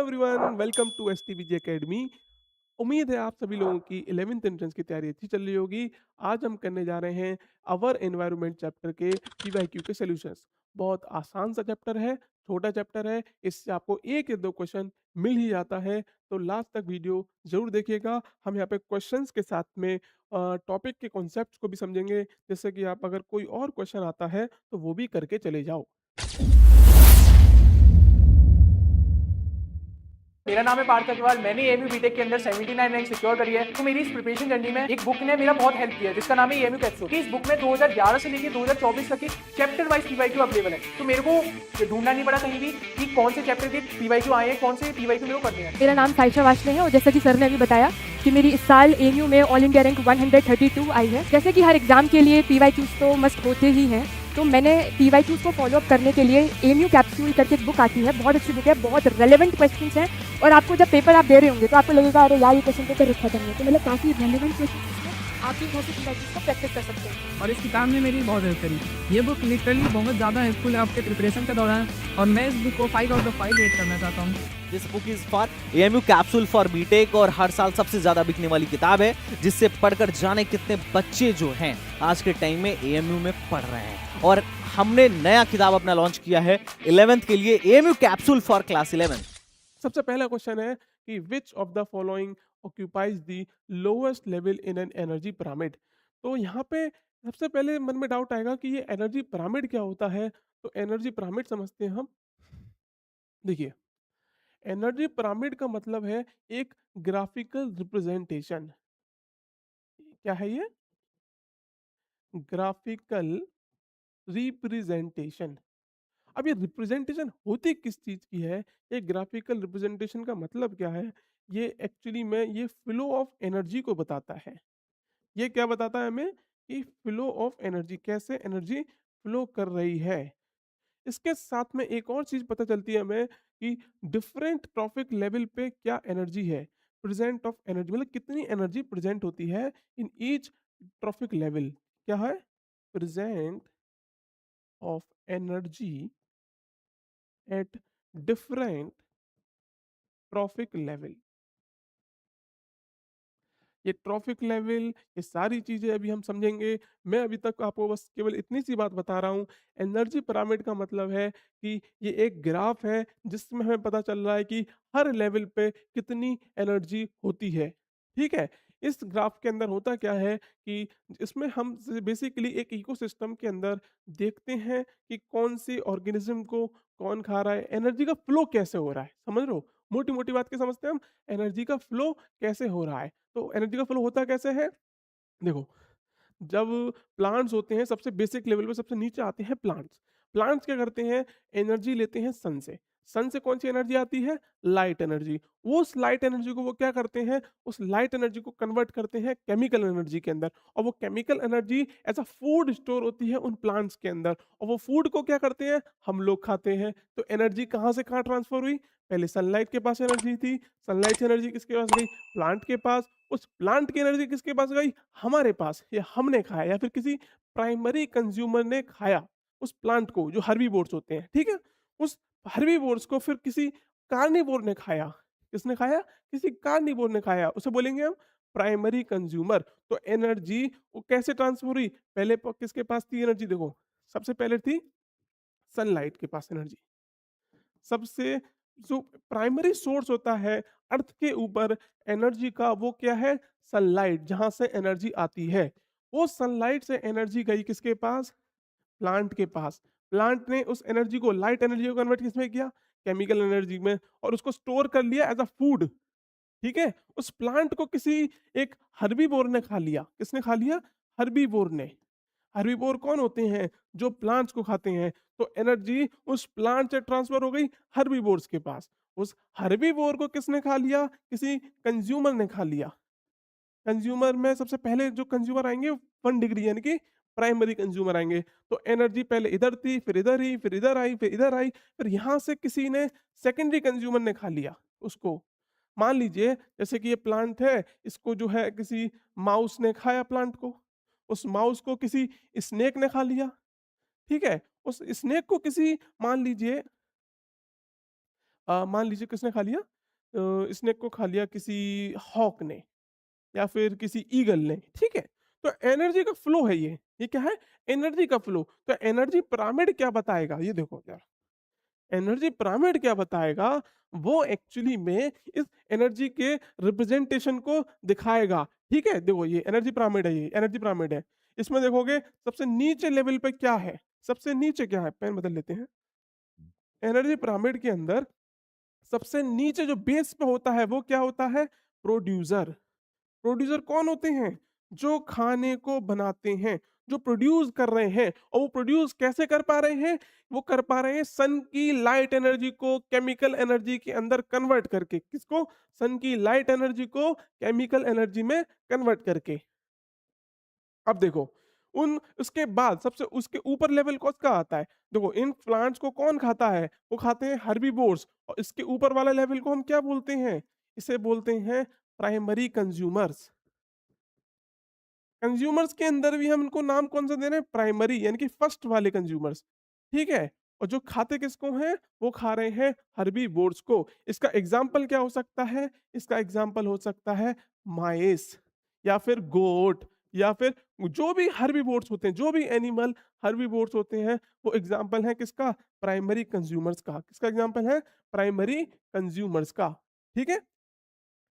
Everyone, welcome to STBG academy. उम्मीद है आप सभी लोगों की 11th एंट्रेंस की तैयारी अच्छी चल रही होगी। आज हम करने जा रहे हैं अवर एनवायरनमेंट चैप्टर के पीवाईक्यू के सॉल्यूशंस। बहुत आसान सा चैप्टर है, छोटा चैप्टर है, इससे आपको एक या दो क्वेश्चन मिल ही जाता है। तो लास्ट तक वीडियो जरूर देखिएगा। हम यहाँ पे क्वेश्चंस के साथ में टॉपिक के कॉन्सेप्ट्स को भी समझेंगे, जैसे कि आप अगर कोई और क्वेश्चन आता है तो वो भी करके चले जाओ। मेरा नाम है पार्थ अग्रवाल। मैंने एएमयू बीटेक के अंदर 79 रैंक सिक्योर करी है। तो मेरी इस प्रिपरेशन जर्नी में एक बुक ने मेरा बहुत हेल्प किया है, जिसका नाम है एएमयू कैप्सूल। इस बुक में 2011 से लेकर 2024 तक की चैप्टर वाइज पीवाईक्यू अवेलेबल है। तो मेरे को ढूंढना नहीं पड़ा कहीं भी कि कौन से चैप्टर के पीवाईक्यू आए हैं, कौन से पीवाईक्यू मेरे को करने हैं। मेरा नाम साइशा वाशने है और जैसा कि सर ने अभी बताया कि मेरी इस साल एएमयू में ऑल इंडिया रैंक 132 आई है। जैसे कि हर एग्जाम के लिए पीवाईक्यूज तो मस्ट होते ही हैं, तो मैंने पीवाईक्यूज को फॉलो अप करने के लिए एएमयू कैप्सूल करके एक बुक आती है, बहुत अच्छी बुक है, बहुत रेलेवेंट क्वेश्चंस हैं। और आपको जब पेपर आप दे रहे होंगे तो आपको लगेगा अरे यार ये क्वेश्चन पेपर रखा करना, तो मतलब काफ़ी रेलेवेंट क्वेश्चन आप भी बहुत से पीवाईक्यूज को प्रैक्टिस कर सकते हैं। और इस किताब ने मेरी बहुत हेल्प करी। ये बुक लिटरली बहुत ज़्यादा हेल्पफुल है आपके प्रिपरेशन के दौरान, और मैं इस बुक को 5 आउट ऑफ 5 रेट करना चाहता हूँ। This book is for AMU capsule for BTech और हर साल सबसे ज्यादा बिकने वाली किताब है, जिससे पढ़कर जाने कितने बच्चे जो हैं आज के टाइम में एएमयू में पढ़ रहे हैं। और हमने नया किताब अपना लॉन्च किया है 11th के लिए, एएमयू कैप्सूल फॉर क्लास 11। सबसे पहला क्वेश्चन है कि विच of the following occupies the lowest level in an energy pyramid. तो यहाँ पे सबसे पहले मन में डाउट आएगा कि ये एनर्जी पिरामिड क्या होता है। तो एनर्जी पिरामिड समझते हैं हम। देखिए, एनर्जी पिरामिड का मतलब है एक ग्राफिकल रिप्रेजेंटेशन। क्या है ये? Graphical representation. अब ये रिप्रेजेंटेशन होती किस चीज की है? ये ग्राफिकल रिप्रेजेंटेशन का मतलब क्या है? ये एक्चुअली में ये फ्लो ऑफ एनर्जी को बताता है। ये क्या बताता है हमें? कि फ्लो ऑफ एनर्जी, कैसे एनर्जी फ्लो कर रही है। इसके साथ में एक और चीज पता चलती है हमें कि डिफरेंट ट्रॉफिक लेवल पे क्या एनर्जी है। प्रेजेंट ऑफ एनर्जी मतलब कितनी एनर्जी प्रेजेंट होती है इन ईच ट्रॉफिक लेवल। क्या है? Present of energy at different trophic level. ये ट्रॉफिक लेवल, ये सारी चीजें अभी हम समझेंगे। मैं अभी तक आपको बस केवल इतनी सी बात बता रहा हूँ। एनर्जी पिरामिड का मतलब है कि ये एक ग्राफ है जिसमें हमें पता चल रहा है कि हर लेवल पे कितनी एनर्जी होती है। ठीक है। इस ग्राफ के अंदर होता क्या है कि इसमें हम बेसिकली एक इकोसिस्टम के अंदर देखते हैं कि कौन सी ऑर्गेनिज्म को कौन खा रहा है, एनर्जी का फ्लो कैसे हो रहा है। समझ लो, मोटी मोटी बात के समझते हैं हम। एनर्जी का फ्लो कैसे हो रहा है। तो एनर्जी का फ्लो होता कैसे है? देखो, जब प्लांट्स होते हैं सबसे बेसिक लेवल पे सबसे नीचे आते हैं प्लांट्स। प्लांट्स क्या करते हैं? एनर्जी लेते हैं सन से। सन से कौन सी एनर्जी आती है? Light energy. वो उस लाइट एनर्जी को वो क्या करते हैं? उस लाइट एनर्जी को कन्वर्ट करते हैं केमिकल एनर्जी के अंदर, और वो chemical energy as a food store होती है उन प्लांट्स के अंदर, और वो फूड को क्या करते हैं? हम लोग खाते हैं। तो एनर्जी कहाँ से कहाँ ट्रांसफर हुई? पहले सनलाइट के पास एनर्जी थी, सनलाइट से एनर्जी किसके पास गई? प्लांट के पास। उस प्लांट की एनर्जी किसके पास गई? हमारे पास, या हमने खाया या फिर किसी प्राइमरी कंज्यूमर ने खाया उस प्लांट को, जो हर्बीवोर्स होते हैं। ठीक है। उस हर्बीवोर्स को फिर किसी कार्निवोर ने खाया। किसने खाया? किसी कार्निवोर ने खाया, उसे बोलेंगे हम प्राइमरी कंज्यूमर। तो एनर्जी वो कैसे ट्रांसफर हुई? पहले किसके पास थी एनर्जी? देखो, सबसे पहले थी सनलाइट के पास एनर्जी। सबसे जो प्राइमरी सोर्स होता है अर्थ के ऊपर एनर्जी का, वो क्या है? सनलाइट, जहां से एनर्जी आती है। वो सनलाइट से एनर्जी गई किसके पास? प्लांट के पास। प्लांट ने उस एनर्जी को, लाइट एनर्जी को कन्वर्ट किसमें किया? केमिकल एनर्जी में, और उसको स्टोर कर लिया एज अ फूड। ठीक है। उस प्लांट को किसी एक हर्बीवोर ने खा लिया। किसने खा लिया? हर्बीवोर ने। हर्बीवोर कौन होते हैं? जो प्लांट्स को खाते हैं। तो एनर्जी उस प्लांट से ट्रांसफर हो गई हर्बीवोर्स के पास। उस हर्बीवोर को किसने खा लिया? किसी कंज्यूमर ने खा लिया। कंज्यूमर में सबसे पहले जो कंज्यूमर आएंगे 1 डिग्री यानी कि प्राइमरी कंज्यूमर आएंगे। तो एनर्जी पहले इधर थी, फिर इधर ही, फिर इधर आई, फिर इधर आई, फिर यहां से किसी ने सेकेंडरी कंज्यूमर ने खा लिया उसको। मान लीजिए जैसे कि ये प्लांट है, इसको जो है किसी माउस ने खाया प्लांट को। उस माउस को किसी स्नेक ने खा लिया। ठीक है। उस स्नेक को किसी, मान लीजिए मान लीजिए किसने खा लिया, स्नेक को खा लिया किसी हॉक ने या फिर किसी ईगल ने, ठीक है? तो एनर्जी का फ्लो है ये क्या है? एनर्जी का फ्लो। तो एनर्जी पिरामिड क्या बताएगा? ये देखो ज़रा, एनर्जी पिरामिड क्या बताएगा? वो एक्चुअली में इस एनर्जी के रिप्रेजेंटेशन को दिखाएगा, ठीक है? देखो ये एनर्जी पिरामिड है, ये एनर्जी पिरामिड है। इसमें देखोगे सबसे नीचे लेवल पे क्या है? सबसे नीचे क्या है? पेन बदल लेते हैं। एनर्जी पिरामिड के अंदर सबसे नीचे जो बेस पे होता है वो क्या होता है? प्रोड्यूसर। प्रोड्यूसर कौन होते हैं? जो खाने को बनाते हैं, जो प्रोड्यूस कर रहे हैं। और वो प्रोड्यूस कैसे कर पा रहे हैं? वो कर पा रहे हैं सन की लाइट एनर्जी को केमिकल एनर्जी के अंदर कन्वर्ट करके। किसको? सन की लाइट एनर्जी को केमिकल एनर्जी में कन्वर्ट करके। अब देखो, उन उसके बाद सबसे उसके ऊपर लेवल कौन-सा आता है? देखो इन प्लांट्स को कौन खाता है? वो खाते हैं हर्बीवोर्स। और इसके ऊपर वाला लेवल को हम क्या बोलते हैं? इसे बोलते हैं प्राइमरी कंज्यूमर्स। कंज्यूमर्स के अंदर भी हम इनको नाम कौन सा दे रहे हैं? प्राइमरी, यानी कि फर्स्ट वाले कंज्यूमर्स, ठीक है? और जो खाते किसको हैं? वो खा रहे हैं हर्बीवोर्स को। इसका एग्जाम्पल क्या हो सकता है? इसका एग्जाम्पल हो सकता है माइस या फिर गोट या फिर जो भी हर्बीवोर्स होते हैं, जो भी एनिमल हर्बीवोर्स होते हैं, वो एग्जाम्पल है किसका? प्राइमरी कंज्यूमर्स का। किसका एग्जाम्पल है? प्राइमरी कंज्यूमर्स का, ठीक है?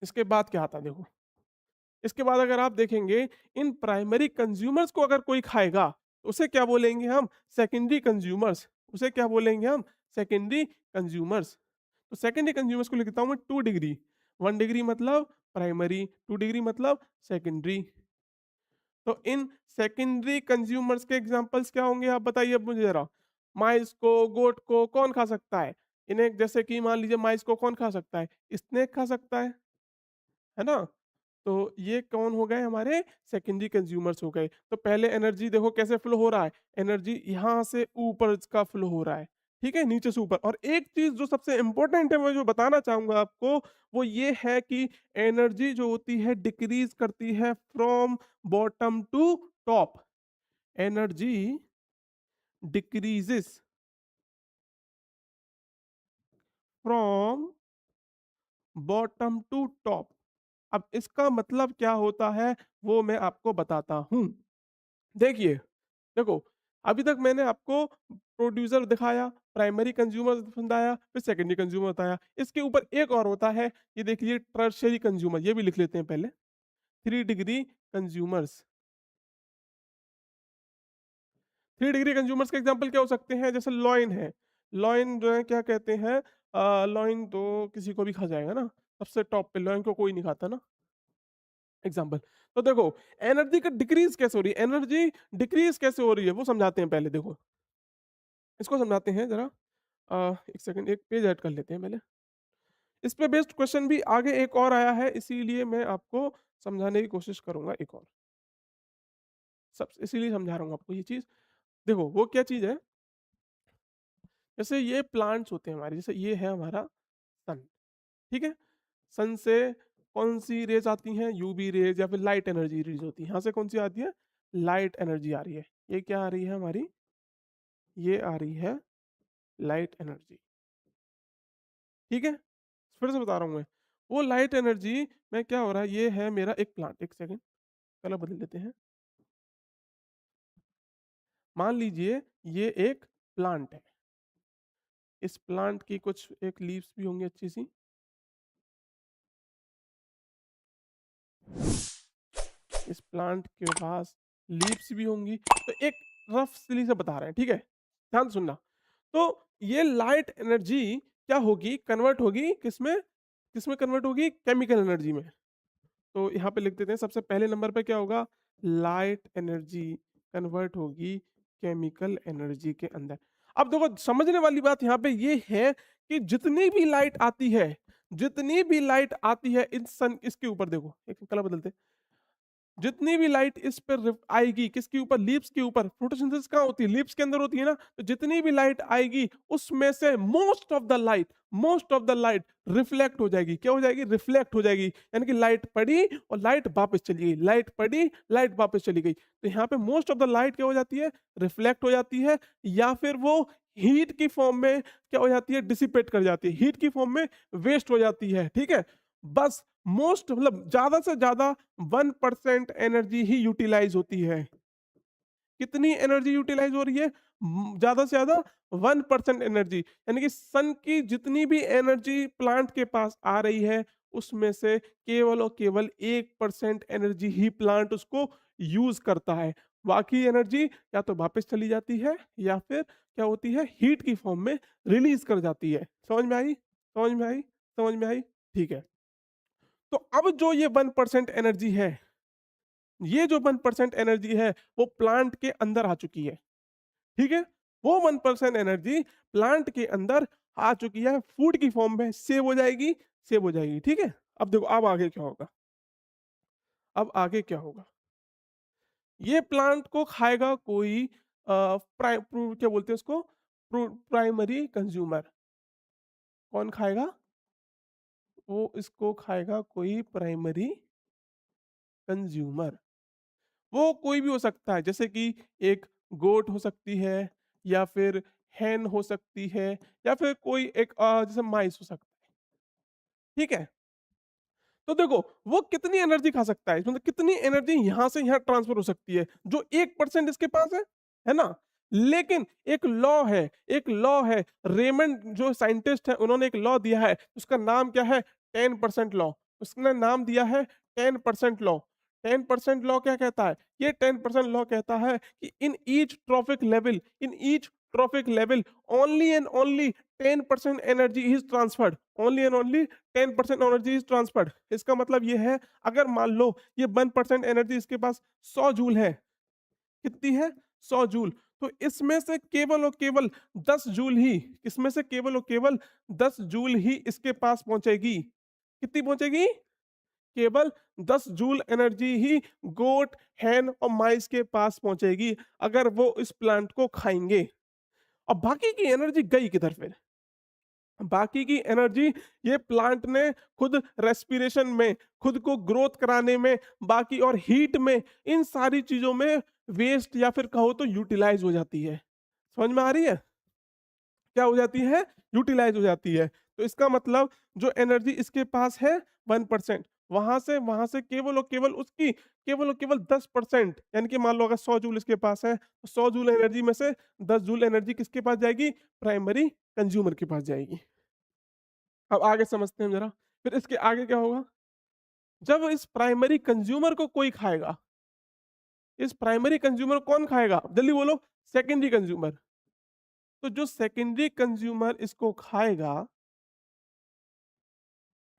इसके बाद क्या आता है देखो, इसके बाद अगर आप देखेंगे इन प्राइमरी कंज्यूमर्स को अगर कोई खाएगा तो उसे क्या बोलेंगे हम? Secondary consumers. उसे क्या बोलेंगे हम? Secondary consumers. तो सेकेंडरी कंज्यूमर्स को लिखता हूं मैं 2 डिग्री। 1 डिग्री मतलब प्राइमरी, 2 डिग्री मतलब सेकेंडरी। तो इन सेकेंडरी कंज्यूमर्स के एग्जांपल्स क्या होंगे आप बताइए अब मुझे जरा। माइस को, गोट को कौन खा सकता है? इन्हें जैसे कि मान लीजिए माइस को कौन खा सकता है? स्नेक खा सकता है ना? तो ये कौन हो गए? हमारे सेकेंडरी कंज्यूमर्स हो गए। तो पहले एनर्जी देखो कैसे फ्लो हो रहा है, एनर्जी यहाँ से ऊपर का फ्लो हो रहा है, ठीक है, नीचे से ऊपर। और एक चीज जो सबसे इंपॉर्टेंट है मैं जो बताना चाहूंगा आपको, वो ये है कि एनर्जी जो होती है डिक्रीज करती है from bottom to top. Energy decreases from bottom to top. अब इसका मतलब क्या होता है वो मैं आपको बताता हूं। देखिए, देखो, अभी तक मैंने आपको प्रोड्यूसर दिखाया, प्राइमरी कंज्यूमर बताया, फिर सेकेंडरी कंज्यूमर बताया। इसके ऊपर एक और होता है, ये देख लीजिए टर्शियरी कंज्यूमर, ये भी लिख लेते हैं पहले। 3 डिग्री कंज्यूमर्स। 3 डिग्री कंज्यूमर्स के एग्जांपल क्या हो सकते हैं? जैसे लॉइन है। लॉइन जो है क्या कहते हैं, लॉइन तो किसी को भी खा जाएगा ना, सबसे टॉप पे लॉइन को कोई नहीं खाता ना। एग्जाम्पल, तो देखो एनर्जी का डिक्रीज कैसे हो रही है, एनर्जी डिक्रीज कैसे हो रही है वो समझाते हैं पहले। देखो इसको समझाते हैं जरा। एक सेकंड, एक पेज ऐड कर लेते हैं पहले। इस पे बेस्ड क्वेश्चन भी आगे एक और आया है, इसीलिए मैं आपको समझाने की कोशिश करूंगा एक और। सब इसीलिए समझा रहा हूँ आपको ये चीज। देखो वो क्या चीज है, जैसे ये प्लांट्स होते हैं हमारे, जैसे ये है हमारा सन, ठीक है? सन से कौन सी रेज आती हैं? यूवी रेज या फिर लाइट एनर्जी रेज होती है। यहाँ से कौन सी आती है? लाइट एनर्जी आ रही है। ये क्या आ रही है हमारी? ये आ रही है लाइट एनर्जी, ठीक है? फिर से बता रहा हूँ मैं, वो लाइट एनर्जी में क्या हो रहा है, ये है मेरा एक प्लांट। एक सेकंड, कलर बदल लेते हैं। मान लीजिए ये एक प्लांट है, इस प्लांट की कुछ एक लीव्स भी होंगी अच्छी सी, इस प्लांट के पास लीव्स भी होंगी। तो एक रफ सिली से बता रहे हैं, ठीक है, ध्यान से सुनना। तो ये लाइट एनर्जी क्या होगी? कन्वर्ट होगी किसमें? किसमें कन्वर्ट होगी? केमिकल एनर्जी में। तो यहाँ पे लिख देते हैं, सबसे पहले नंबर पे क्या होगा? लाइट एनर्जी कन्वर्ट होगी केमिकल एनर्जी के अंदर। अब देखो समझने वाली बात यहाँ पे ये है कि जितनी भी लाइट आती है, जितनी भी लाइट आती है इन सन, इसके ऊपर देखो, एक कलर बदलते हैं। जितनी भी लाइट इस पे आएगी किसके ऊपर, लीव्स के ऊपर, फोटोसिंथेसिस कहाँ होती है, लीव्स के अंदर होती है ना, तो जितनी भी लाइट आएगी उसमें से most of the light reflect हो जाएगी। क्या हो जाएगी, रिफ्लेक्ट हो जाएगी, यानी कि लाइट पड़ी और लाइट वापस चली गई, लाइट पड़ी लाइट वापस चली गई। तो यहाँ पे मोस्ट ऑफ द लाइट क्या हो जाती है, रिफ्लेक्ट हो जाती है, या फिर वो हीट की फॉर्म में क्या हो जाती है, डिसिपेट कर जाती है, हीट की फॉर्म में वेस्ट हो जाती है। ठीक है, बस मोस्ट मतलब ज्यादा से ज्यादा 1% एनर्जी ही यूटिलाइज होती है। कितनी एनर्जी यूटिलाइज हो रही है, ज्यादा से ज्यादा 1% एनर्जी, यानी कि सन की जितनी भी एनर्जी प्लांट के पास आ रही है उसमें से केवल और केवल 1% एनर्जी ही प्लांट उसको यूज करता है। बाकी एनर्जी या तो वापस चली जाती है या फिर क्या होती है, हीट की फॉर्म में रिलीज कर जाती है। समझ में आई, समझ में आई, समझ में आई? ठीक है, तो अब जो ये 1% एनर्जी है, ये जो 1% एनर्जी है वो प्लांट के अंदर आ चुकी है। ठीक है, वो 1% एनर्जी प्लांट के अंदर आ चुकी है, फूड की फॉर्म में सेव हो जाएगी, सेव हो जाएगी। ठीक है, अब देखो अब आगे क्या होगा, अब आगे क्या होगा, ये प्लांट को खाएगा कोई क्या बोलते हैं उसको, प्राइमरी कंज्यूमर। कौन खाएगा, वो इसको खाएगा कोई प्राइमरी कंज्यूमर। वो कोई भी हो सकता है, जैसे कि एक गोट हो सकती है, या फिर हैन हो सकती है, या फिर कोई एक जैसे माइस हो सकता है। ठीक है, तो देखो वो कितनी एनर्जी खा सकता है, मतलब कितनी एनर्जी यहां से यहां ट्रांसफर हो सकती है, जो 1% इसके पास है ना। लेकिन एक लॉ है, एक लॉ है, रेमंड जो साइंटिस्ट है उन्होंने एक लॉ दिया है, उसका नाम क्या है, 10% लॉ। उसने नाम दिया है 10% लॉ। 10% लॉ क्या कहता है, ये 10% लॉ कहता है कि in each trophic level only and only 10% energy is transferred, only and only 10% energy is transferred. इसका मतलब ये है, अगर मान लो ये 1% एनर्जी इसके पास 100 जूल है, कितनी है, 100 जूल, तो इसमें से केवल और केवल 10 जूल ही, इसमें से केवल और केवल 10 जूल ही इसके पास पहुंचेगी। कितनी पहुंचेगी, केवल 10 जूल एनर्जी ही गोट, हैन और माइस के पास पहुंचेगी अगर वो इस प्लांट को खाएंगे। और बाकी की एनर्जी गई किधर फिर, बाकी की एनर्जी ये प्लांट ने खुद रेस्पिरेशन में, खुद को ग्रोथ कराने में, बाकी और हीट में, इन सारी चीजों में वेस्ट या फिर कहो तो यूटिलाइज हो जाती है। समझ में आ रही है, क्या हो जाती है, यूटिलाइज हो जाती है। तो इसका मतलब जो एनर्जी इसके पास है 1%, वहां से केवल और केवल उसकी केवल और केवल 10%, यानी कि मान लो अगर 100 जूल इसके पास है तो 100 जूल एनर्जी में से 10 जूल एनर्जी किसके पास जाएगी, प्राइमरी कंज्यूमर के पास जाएगी। अब आगे समझते हैं जरा, फिर इसके आगे क्या होगा, जब इस प्राइमरी कंज्यूमर को कोई खाएगा, इस प्राइमरी कंज्यूमर कौन खाएगा, जल्दी बोलो, सेकेंडरी कंज्यूमर। तो जो सेकेंडरी कंज्यूमर इसको खाएगा,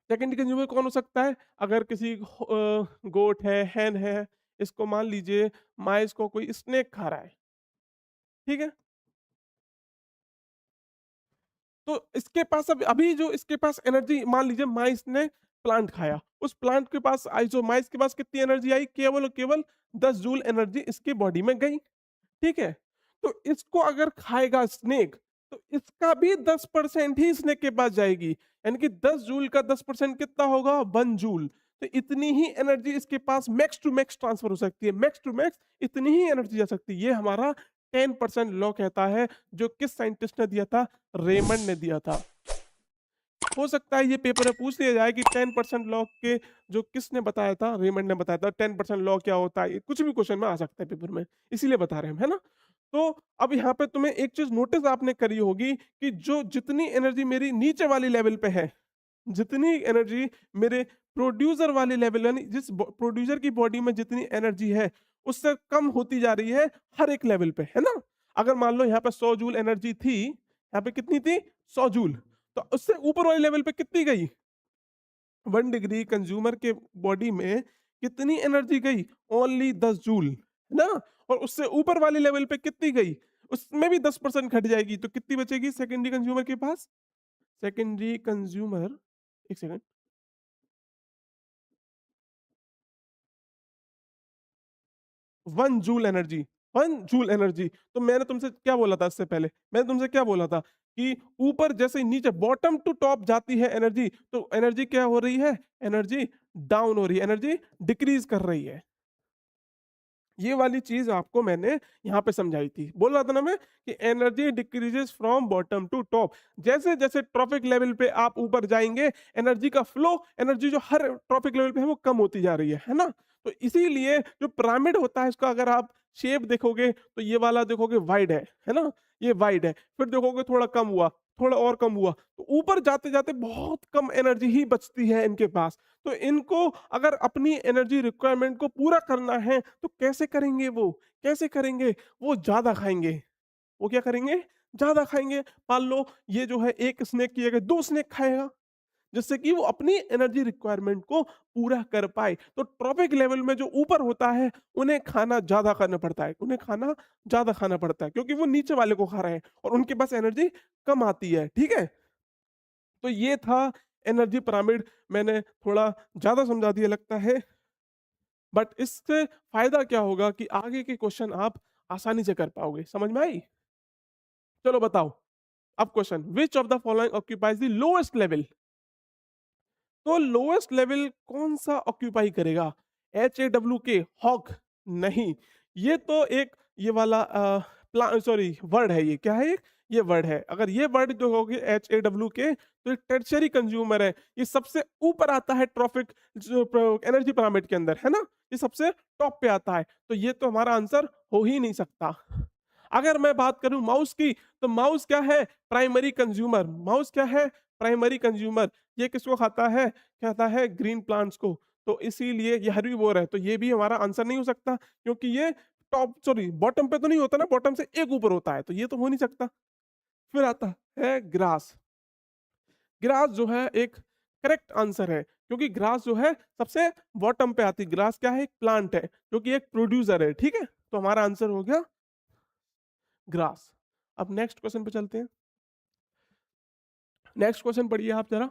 सेकेंडरी कंज्यूमर कौन हो सकता है, अगर किसी गोट है, हैन है, इसको मान लीजिए माइस को कोई स्नेक खा रहा है। ठीक है, तो इसके पास अब अभी जो इसके पास एनर्जी, मान लीजिए माइस ने प्लांट खाया, उस प्लांट के पास आई, जो माइस के पास कितनी एनर्जी आई, केवल और केवल 10 जूल एनर्जी इसकी बॉडी में गई। ठीक है, तो इसको अगर खाएगा स्नेक, तो इसका भी 10% ही स्नेक के पास जाएगी, यानी कि 10 जूल का 10% कितना होगा, 1 जूल। तो इतनी ही एनर्जी इसके पास मैक्स टू मैक्स ट्रांसफर हो सकती है, मैक्स टू मैक्स इतनी ही एनर्जी जा सकती है। ये हमारा 10% लॉ कहता है, जो किस साइंटिस्ट ने दिया था, रेमंड ने दिया था। हो सकता है ये पेपर में पूछ लिया जाए कि 10% लॉ के जो किसने बताया था, रेमंड ने बताया था, 10% लॉ क्या होता है, ये कुछ भी क्वेश्चन में आ सकता है पेपर में, इसीलिए बता रहे हैं हम, है ना। तो अब यहाँ पे तुम्हें एक चीज नोटिस आपने करी होगी कि जो जितनी एनर्जी मेरी नीचे वाली लेवल पे है, जितनी एनर्जी मेरे प्रोड्यूसर वाले लेवल, यानी जिस प्रोड्यूसर की बॉडी में जितनी एनर्जी है उससे कम होती जा रही है हर एक लेवल पे, है ना। अगर मान लो यहाँ पे 100 जूल एनर्जी थी, यहाँ पे कितनी थी, 100 जूल, तो उससे ऊपर वाले लेवल पे कितनी गई, 1 डिग्री कंज्यूमर के बॉडी में कितनी एनर्जी गई, ओनली 10 जूल, है ना। और उससे ऊपर वाले लेवल पे कितनी गई, उसमें भी 10% घट जाएगी, तो कितनी बचेगी सेकेंडरी कंज्यूमर के पास, सेकेंडरी कंज्यूमर, एक second, 1 joule energy, 1 joule energy. तो मैंने तुमसे क्या बोला था इससे पहले? मैंने तुमसे क्या बोला था कि ऊपर जैसे ही नीचे बॉटम टू टॉप जाती है एनर्जी, तो एनर्जी क्या हो रही है? एनर्जी डाउन हो रही है, एनर्जी डिक्रीज कर रही है। ये वाली चीज आपको मैंने यहाँ पे समझाई थी। बोल रहा था ना मैं कि energy decreases from bottom to top. जैसे जैसे ट्रॉपिक लेवल पे आप ऊपर जाएंगे, एनर्जी का फ्लो, एनर्जी जो हर ट्रॉपिक लेवल पे है वो कम होती जा रही है ना? तो इसीलिए जो पिरामिड होता है इसका अगर आप शेप देखोगे तो ये वाला देखोगे वाइड है ना? ये वाइड है, फिर देखोगे थोड़ा कम हुआ, थोड़ा और कम हुआ, तो ऊपर जाते जाते बहुत कम एनर्जी ही बचती है इनके पास। तो इनको अगर अपनी एनर्जी रिक्वायरमेंट को पूरा करना है तो कैसे करेंगे वो? कैसे करेंगे? वो ज़्यादा खाएँगे। वो क्या करेंगे? ज़्यादा खाएँगे। मान लो ये जो है 1 स्नैक की जगह 2 स्नैक खाएगा, जिससे कि वो अपनी एनर्जी रिक्वायरमेंट को पूरा कर पाए। तो ट्रॉपिक लेवल में जो ऊपर होता है, उन्हें खाना ज़्यादा करना पड़ता है। उन्हें खाना ज़्यादा खाना पड़ता है क्योंकि वो नीचे वाले को खा रहे हैं और उनके पास एनर्जी कम आती है। ठीक है? तो ये था एनर्जी पिरामिड। मैंने थोड़ा ज़्यादा समझा दिया लगता है, बट इससे फायदा क्या होगा कि आगे के क्वेश्चन आप आसानी से कर पाओगे। समझ में आई? चलो बताओ। अब question, which of the following occupies the lowest level? तो लोएस्ट लेवल कौन सा ऑक्यूपाई करेगा? HAWK, hawk? नहीं, ये तो एक ये वाला सॉरी वर्ड है। ये क्या है? ये वर्ड है। अगर ये वर्ड जो होगी HAWK, तो ये टर्शियरी कंज्यूमर है। ये सबसे ऊपर आता है ट्रॉफिक जो एनर्जी पिरामिड के अंदर, है ना? ये सबसे टॉप पे आता है। तो ये तो हमारा आंसर हो ही नहीं सकता। अगर मैं बात करूं माउस की, तो माउस क्या है? Primary consumer. माउस क्या है? Primary consumer. ये किसको खाता है? खाता है ग्रीन प्लांट्स को। तो इसीलिए ये हर्बीवोर है, तो ये भी हमारा आंसर नहीं हो सकता क्योंकि ये टॉप सॉरी बॉटम पे तो नहीं होता ना, बॉटम से एक ऊपर होता है, तो ये तो हो नहीं सकता। फिर आता है ग्रास। ग्रास जो है एक करेक्ट आंसर है क्योंकि ग्रास जो है सबसे बॉटम पे आती है। ग्रास क्या है? एक प्लांट है जो कि एक प्रोड्यूसर है। ठीक है, तो हमारा आंसर हो गया ग्रास। अब नेक्स्ट क्वेश्चन पे चलते हैं। नेक्स्ट क्वेश्चन पढ़िए आप जरा।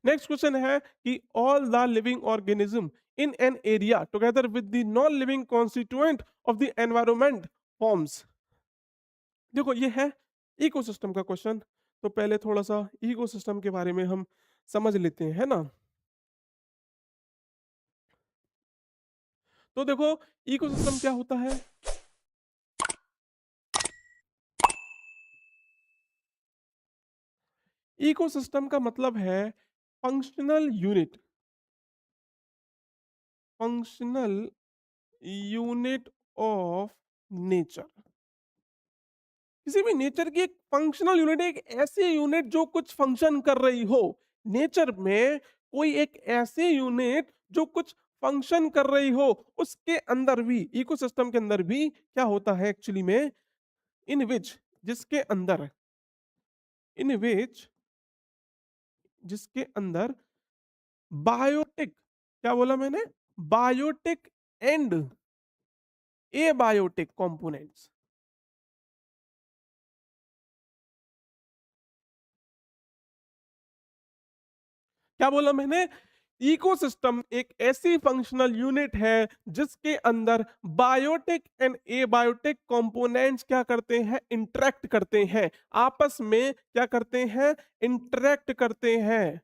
नेक्स्ट क्वेश्चन है कि all the living organism in an area together with the non living constituent of the environment forms. देखो ये है इकोसिस्टम का क्वेश्चन। तो पहले थोड़ा सा इकोसिस्टम के बारे में हम समझ लेते हैं, है ना? तो देखो इकोसिस्टम क्या होता है? इकोसिस्टम का मतलब है functional unit. Functional unit of nature. किसी भी नेचर की एक फंक्शनल यूनिट, एक ऐसी यूनिट जो कुछ फंक्शन कर रही हो। नेचर में कोई एक ऐसी यूनिट जो कुछ फंक्शन कर रही हो, उसके अंदर भी, इकोसिस्टम के अंदर भी क्या होता है एक्चुअली में? इन विच, जिसके अंदर, इन विच, जिसके अंदर बायोटिक, क्या बोला मैंने? Biotic and abiotic components. क्या बोला मैंने? इकोसिस्टम एक ऐसी फंक्शनल यूनिट है जिसके अंदर बायोटिक एंड एबायोटिक कंपोनेंट्स क्या करते हैं? इंटरेक्ट करते हैं, आपस में क्या करते हैं? इंटरेक्ट करते हैं।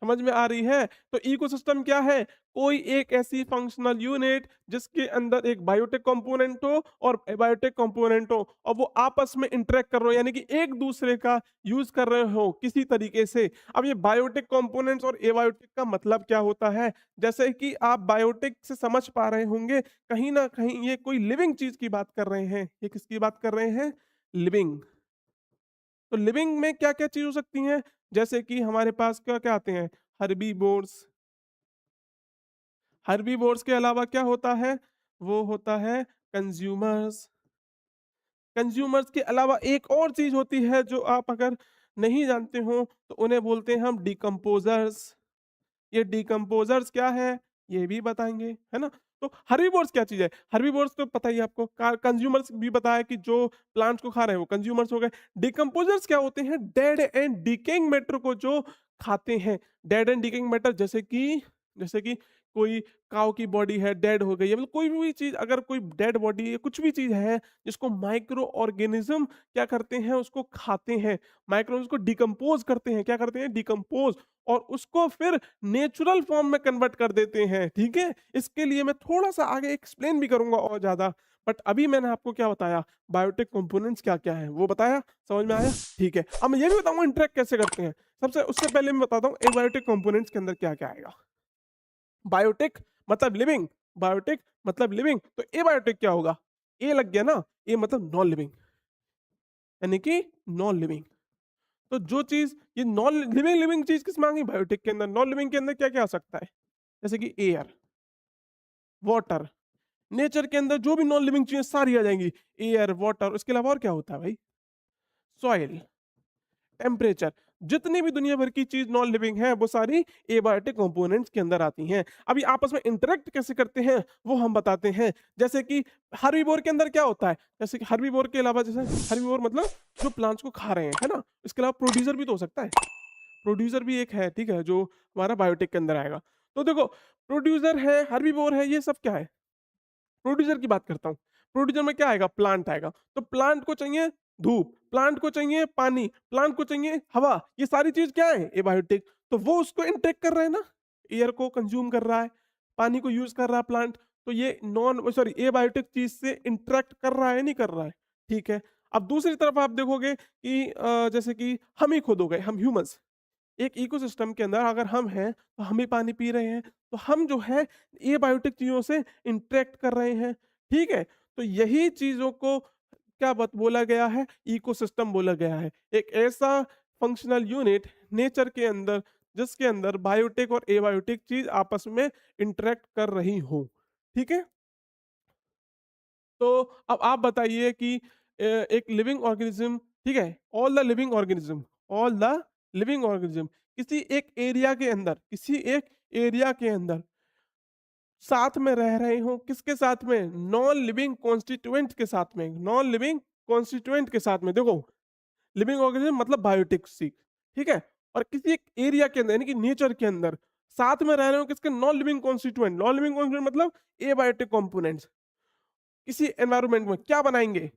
समझ में आ रही है? तो इकोसिस्टम क्या है? कोई एक ऐसी फंक्शनल यूनिट जिसके अंदर एक बायोटिक कंपोनेंट हो और एबायोटिक कंपोनेंट हो और वो आपस में इंटरेक्ट कर रहे हो, यानी कि एक दूसरे का यूज कर रहे हो किसी तरीके से। अब ये बायोटिक कंपोनेंट्स और एबायोटिक का मतलब क्या होता है? जैसे कि आप बायोटिक से समझ पा रहे होंगे, कहीं ना कहीं ये कोई लिविंग चीज की बात कर रहे हैं। ये किसकी बात कर रहे हैं? लिविंग। तो लिविंग में क्या क्या चीज हो सकती हैं? जैसे कि हमारे पास क्या क्या आते हैं? हर्बीवोर्स। हर्बीवोर्स के अलावा क्या होता है? वो होता है कंज्यूमर्स। कंज्यूमर्स के अलावा एक और चीज होती है जो आप अगर नहीं जानते हो तो उन्हें बोलते हैं हम डिकम्पोजर्स। ये डिकम्पोजर्स क्या है ये भी बताएंगे, है ना? तो हर्बीवोर्स क्या चीज है? हर्बीवोर्स तो पता ही है आपको। कंज्यूमर्स भी बताया कि जो प्लांट्स को खा रहे हैं वो कंज्यूमर्स हो गए। डिकम्पोजर्स क्या होते हैं? डेड एंड डिकेइंग मैटर को जो खाते हैं। डेड एंड डिकेइंग मैटर जैसे कि कोई काऊ की बॉडी है डेड हो गई है, मतलब कोई भी चीज़, अगर कोई डेड बॉडी या कुछ भी चीज़ है जिसको माइक्रो ऑर्गेनिज्म क्या करते हैं, उसको खाते हैं, माइक्रो उसको डिकम्पोज करते हैं, क्या करते हैं, डिकम्पोज, और उसको फिर नेचुरल फॉर्म में कन्वर्ट कर देते हैं। ठीक है, इसके लिए मैं थोड़ा सा आगे एक्सप्लेन भी करूंगा और ज्यादा, बट अभी मैंने आपको क्या बताया, बायोटिक कंपोनेंट्स क्या क्या है वो बताया, समझ में आया? ठीक है, अब मैं ये भी बताऊंगा इंटरेक्ट कैसे करते हैं। सबसे उससे पहले मैं बताता हूँ एबायोटिक कंपोनेंट्स के अंदर क्या क्या आएगा। बायोटिक मतलब लिविंग, बायोटिक मतलब लिविंग, तो एबायोटिक क्या होगा, ए लग गया ना, ए मतलब नॉन लिविंग, यानी कि नॉन लिविंग। तो जो चीज ये नॉन लिविंग, लिविंग चीज किस में आ गई, बायोटिक के अंदर। नॉन लिविंग के अंदर क्या क्या आ सकता है, जैसे कि एयर, वाटर, नेचर के अंदर जो भी नॉन लिविंग चीजें सारी आ जाएंगी, एयर, वाटर, उसके अलावा और क्या होता है भाई, सॉइल, टेम्परेचर, जितनी भी दुनिया भर की चीज नॉन लिविंग है वो सारी एबायोटिक कंपोनेंट्स के अंदर आती हैं। अभी आपस में इंटरेक्ट कैसे करते हैं वो हम बताते हैं। जैसे कि हर्बीवोर के अंदर क्या होता है, जैसे कि हर्बीवोर के अलावा, जैसे हर्बीवोर मतलब जो प्लांट्स को खा रहे हैं, है ना, इसके अलावा प्रोड्यूसर भी तो हो सकता है, प्रोड्यूसर भी एक है, ठीक है, जो हमारा बायोटिक के अंदर आएगा। तो देखो, प्रोड्यूसर है, हर्बीवोर है, ये सब क्या है, प्रोड्यूसर की बात करता हूँ। प्रोड्यूसर में क्या आएगा, प्लांट आएगा, तो प्लांट को चाहिए धूप, प्लांट को चाहिए पानी, प्लांट को चाहिए हवा, ये सारी चीज क्या है, एबायोटिक। तो वो उसको इनटेक कर रहा है ना, एयर को कंज्यूम कर रहा है, पानी को यूज कर रहा है प्लांट, तो ये नॉन सॉरी एबायोटिक चीज से इंटरेक्ट कर रहा है, नहीं कर रहा है। ठीक है, अब दूसरी तरफ आप देखोगे कि जैसे कि हम ही खुद हो गए, हम ह्यूमंस, एक इकोसिस्टम के अंदर अगर हम हैं तो हम ही पानी पी रहे हैं, तो हम जो है एबायोटिक चीजों से इंटरेक्ट कर रहे हैं। ठीक है, तो यही चीजों को क्या बोला गया है, इकोसिस्टम बोला गया है, एक ऐसा फंक्शनल यूनिट नेचर के अंदर जिसके अंदर बायोटिक और एबायोटिक चीज आपस में इंटरेक्ट कर रही हो। ठीक है, तो अब आप बताइए कि एक लिविंग ऑर्गेनिज्म, ठीक है, all the living organism, all the living organism किसी एक एरिया के अंदर, किसी एक एरिया के अंदर साथ में रह रहे हो, किसके साथ में, नॉन लिविंग कॉन्स्टिट्यूएंट के साथ में, नॉन लिविंग कॉन्स्टिट्यूएंट के साथ में। देखो, लिविंग ऑर्गेनिज्म मतलब बायोटिक सीक, ठीक है, और किसी एक एरिया के अंदर यानी कि नेचर के अंदर साथ में रह रहे हो किसके, non living constituent, non living constituent मतलब एबायोटिक कंपोनेंट्स, किसी एनवायरनमेंट में क्या बनाएंगे,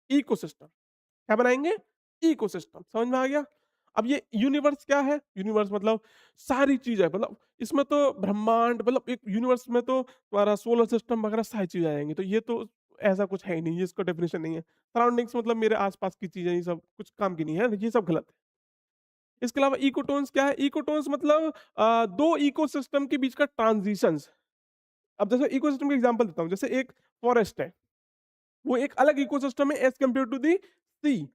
इकोसिस्टम, क्या बनाएंगे, इकोसिस्टम। समझ में आ गया? अब ये यूनिवर्स क्या है, यूनिवर्स मतलब सारी चीज है, मतलब इसमें तो ब्रह्मांड, मतलब एक यूनिवर्स में तो तुम्हारा सोलर सिस्टम वगैरह सारी चीजें आएंगी, तो ये तो ऐसा कुछ है ही नहीं, ये इसका डेफिनेशन नहीं है। सराउंडिंग्स मतलब मेरे आसपास की चीजें, ये सब कुछ काम की नहीं है, ये सब गलत है। इसके अलावा इकोटोन्स क्या है, इकोटोन्स मतलब दो इकोसिस्टम के बीच का ट्रांजिशंस। अब जैसे इकोसिस्टम का एग्जांपल देता हूँ, जैसे एक फॉरेस्ट है, वो एक अलग इकोसिस्टम है एज कम्पेयर टू दी सी।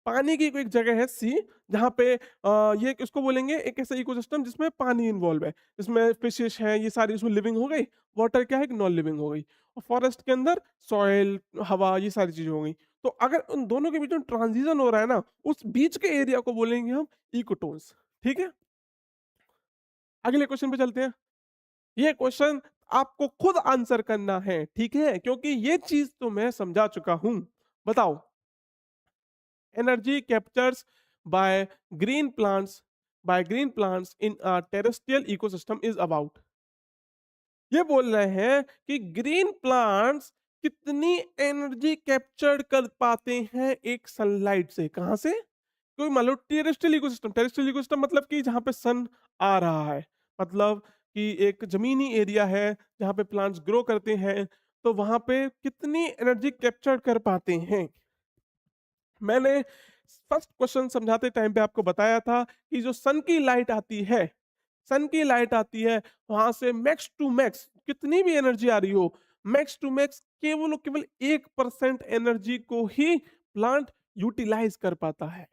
पानी की कोई एक जगह है सी, जहाँ पे ये इसको बोलेंगे एक ऐसा इकोसिस्टम जिसमें पानी इन्वॉल्व है, जिसमें फिशेस हैं, ये सारी उसमें लिविंग हो गई। वाटर क्या है, नॉन लिविंग हो गई। और फॉरेस्ट के अंदर सॉइल, हवा, ये सारी चीजें हो गई। तो अगर उन दोनों के बीच में ट्रांजिशन हो रहा है ना, उस बीच के एरिया को बोलेंगे हम इकोटोन्स। ठीक है, अगले क्वेश्चन पे चलते हैं। ये क्वेश्चन आपको खुद आंसर करना है, ठीक है, क्योंकि ये चीज तो मैं समझा चुका हूं। बताओ, energy captures by green plants in a terrestrial ecosystem is about। ये बोल रहे हैं कि ग्रीन प्लांट्स कितनी एनर्जी कैप्चर कर पाते हैं एक सनलाइट से, कहां से, कोई मान लो टेरेस्ट्रियल इकोसिस्टम, टेरेस्ट्रियल इकोसिस्टम मतलब कि जहां पे सन आ रहा है, मतलब कि एक जमीनी एरिया है जहां पे प्लांट्स ग्रो करते हैं, तो वहां पे कितनी एनर्जी कैप्चर कर पाते हैं। मैंने फर्स्ट क्वेश्चन समझाते टाइम पे आपको बताया था कि जो सन की लाइट आती है, सन की लाइट आती है, वहां से मैक्स टू मैक्स कितनी भी एनर्जी आ रही हो, मैक्स टू मैक्स केवल और केवल 1% एनर्जी को ही प्लांट यूटिलाइज कर पाता है।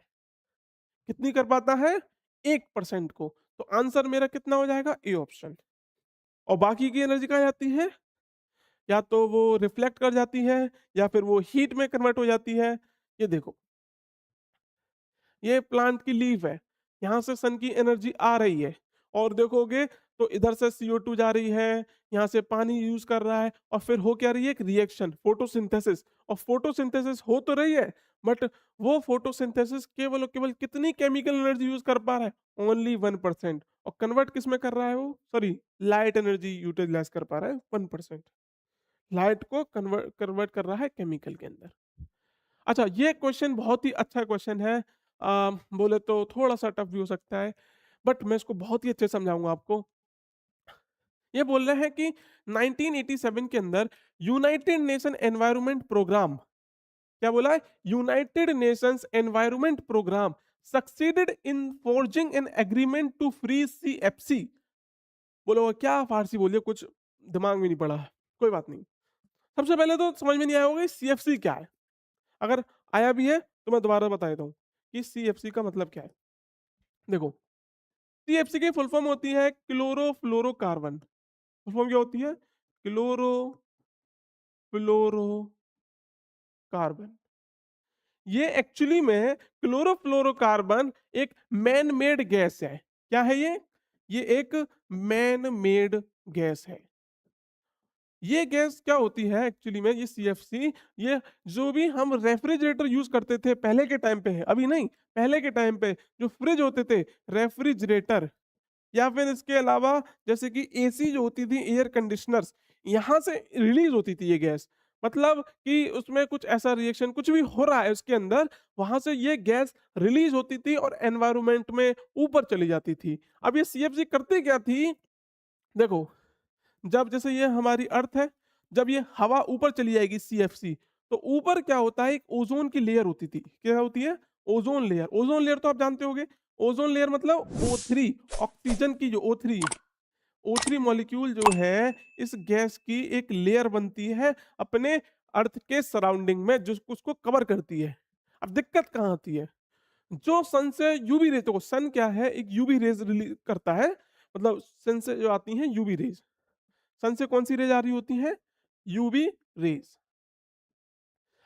कितनी कर पाता है, 1% को। तो आंसर मेरा कितना हो जाएगा, ए ऑप्शन। और बाकी की एनर्जी कहाँ जाती है, या तो वो रिफ्लेक्ट कर जाती है या फिर वो हीट में कन्वर्ट हो जाती है। ये देखो, ये प्लांट की लीफ है, यहाँ से सन की एनर्जी आ रही है, और देखोगे तो इधर से CO2 जा रही है, यहाँ से पानी यूज कर रहा है, और फिर हो क्या रही है, एक रिएक्शन, फोटोसिंथेसिस। और फोटोसिंथेसिस हो तो रही है, बट वो फोटोसिंथेसिस केवल और केवल कितनी केमिकल एनर्जी यूज कर पा रहा है? ओनली 1%। और कन्वर्ट किस में कर रहा है वो? सॉरी, लाइट एनर्जी यूटिलाइज कर पा रहा है 1%। लाइट को कन्वर्ट कन्वर्ट कर रहा है केमिकल के अंदर। अच्छा, ये क्वेश्चन बहुत ही अच्छा क्वेश्चन है। बोले तो थोड़ा सा टफ भी हो सकता है, बट मैं इसको बहुत ही अच्छे से समझाऊंगा आपको। ये बोल रहे हैं कि 1987 के अंदर यूनाइटेड नेशन एनवायरनमेंट प्रोग्राम, क्या बोला है? United Nations Environment Programme succeeded in forging an agreement to free CFC. बोलो क्या फारसी बोलिए, कुछ दिमाग में नहीं पड़ा, कोई बात नहीं। सबसे पहले तो समझ में नहीं आया होगा सीएफसी क्या है। अगर आया भी है तो मैं दोबारा बता देता हूँ कि सीएफसी का मतलब क्या है। देखो, सीएफसी की फुल फॉर्म होती है क्लोरोफ्लोरोकार्बन। फुल फॉर्म क्या होती है? क्लोरोफ्लोरोकार्बन। ये एक्चुअली में क्लोरोफ्लोरोकार्बन एक मैन मेड गैस है। क्या है ये? ये एक मैन मेड गैस है। ये गैस क्या होती है एक्चुअली में, ये सीएफसी, ये जो भी हम रेफ्रिजरेटर यूज करते थे पहले के टाइम पे है, अभी नहीं, पहले के टाइम पे जो फ्रिज होते थे, रेफ्रिजरेटर, या फिर इसके अलावा जैसे कि एसी जो होती थी, एयर कंडीशनर्स, यहाँ से रिलीज होती थी ये गैस। मतलब कि उसमें कुछ ऐसा रिएक्शन कुछ भी हो रहा है उसके अंदर, वहां से ये गैस रिलीज होती थी और एनवायरनमेंट में ऊपर चली जाती थी। अब ये सीएफसी करती क्या थी? देखो, जब जैसे ये हमारी अर्थ है, जब ये हवा ऊपर चली जाएगी सीएफसी, तो ऊपर क्या होता है? एक ओजोन की लेयर होती थी। क्या होती है? Ozone layer. ओजोन लेयर तो आप जानते होंगे। ओजोन लेयर मतलब O3, ऑक्सीजन की जो O3, O3 मॉलिक्यूल जो है, इस गैस की एक लेयर बनती है अपने अर्थ के सराउंडिंग में, जो उसको कवर करती है। अब दिक्कत कहाँ आती है? जो सन से यूवी रेज, देखो सन क्या है, एक यूवी रेज रिलीज करता है, मतलब सन से जो आती हैं यूवी रेज, सन से कौन सी रेज आ रही होती हैं? UV rays.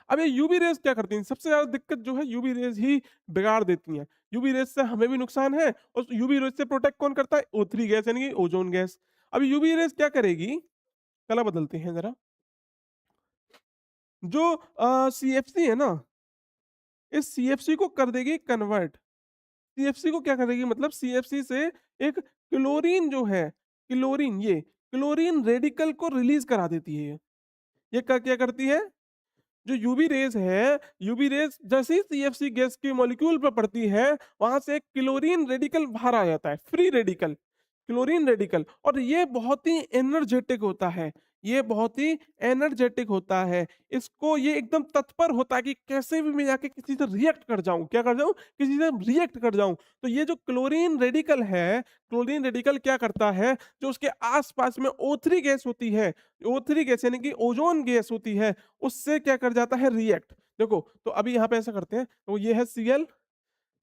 अब ये यूवी रेज क्या करती हैं? सबसे ज्यादा दिक्कत जो है यूवी रेज ही बिगाड़ देती हैं। यूवी रेज से हमें भी नुकसान है, और यूवी रेज से प्रोटेक्ट कौन करता है? O3 गैस, यानी कि ओजोन गैस। अब यूवी रेज क्या करेगी? कलर बदलते हैं जरा। जो सीएफसी है ना, इस सीएफसी को कर देगी कन्वर्ट। सीएफसी को क्या करेगी? मतलब सीएफसी से एक क्लोरीन जो है, क्लोरीन, ये क्लोरीन रेडिकल को रिलीज करा देती है। ये क्या करती है? जो यूवी रेज है, यूवी रेज जैसे ही सीएफसी गैस के मॉलिक्यूल पर पड़ती है, वहां से एक क्लोरीन रेडिकल बाहर आ जाता है, फ्री रेडिकल, क्लोरीन रेडिकल। और ये बहुत ही एनर्जेटिक होता है, ये बहुत ही एनर्जेटिक होता है। इसको ये एकदम तत्पर होता है कि कैसे भी मैं जाके किसी से रिएक्ट कर जाऊं, क्या कर जाऊं? किसी से रिएक्ट कर जाऊं। तो ये जो क्लोरीन रेडिकल है, क्लोरीन रेडिकल क्या करता है? जो उसके आसपास में O3 गैस होती है, O3 गैस यानी कि ओजोन गैस होती है, उससे क्या कर जाता है? रिएक्ट। देखो, तो अभी यहाँ पे ऐसा करते हैं, तो ये है Cl।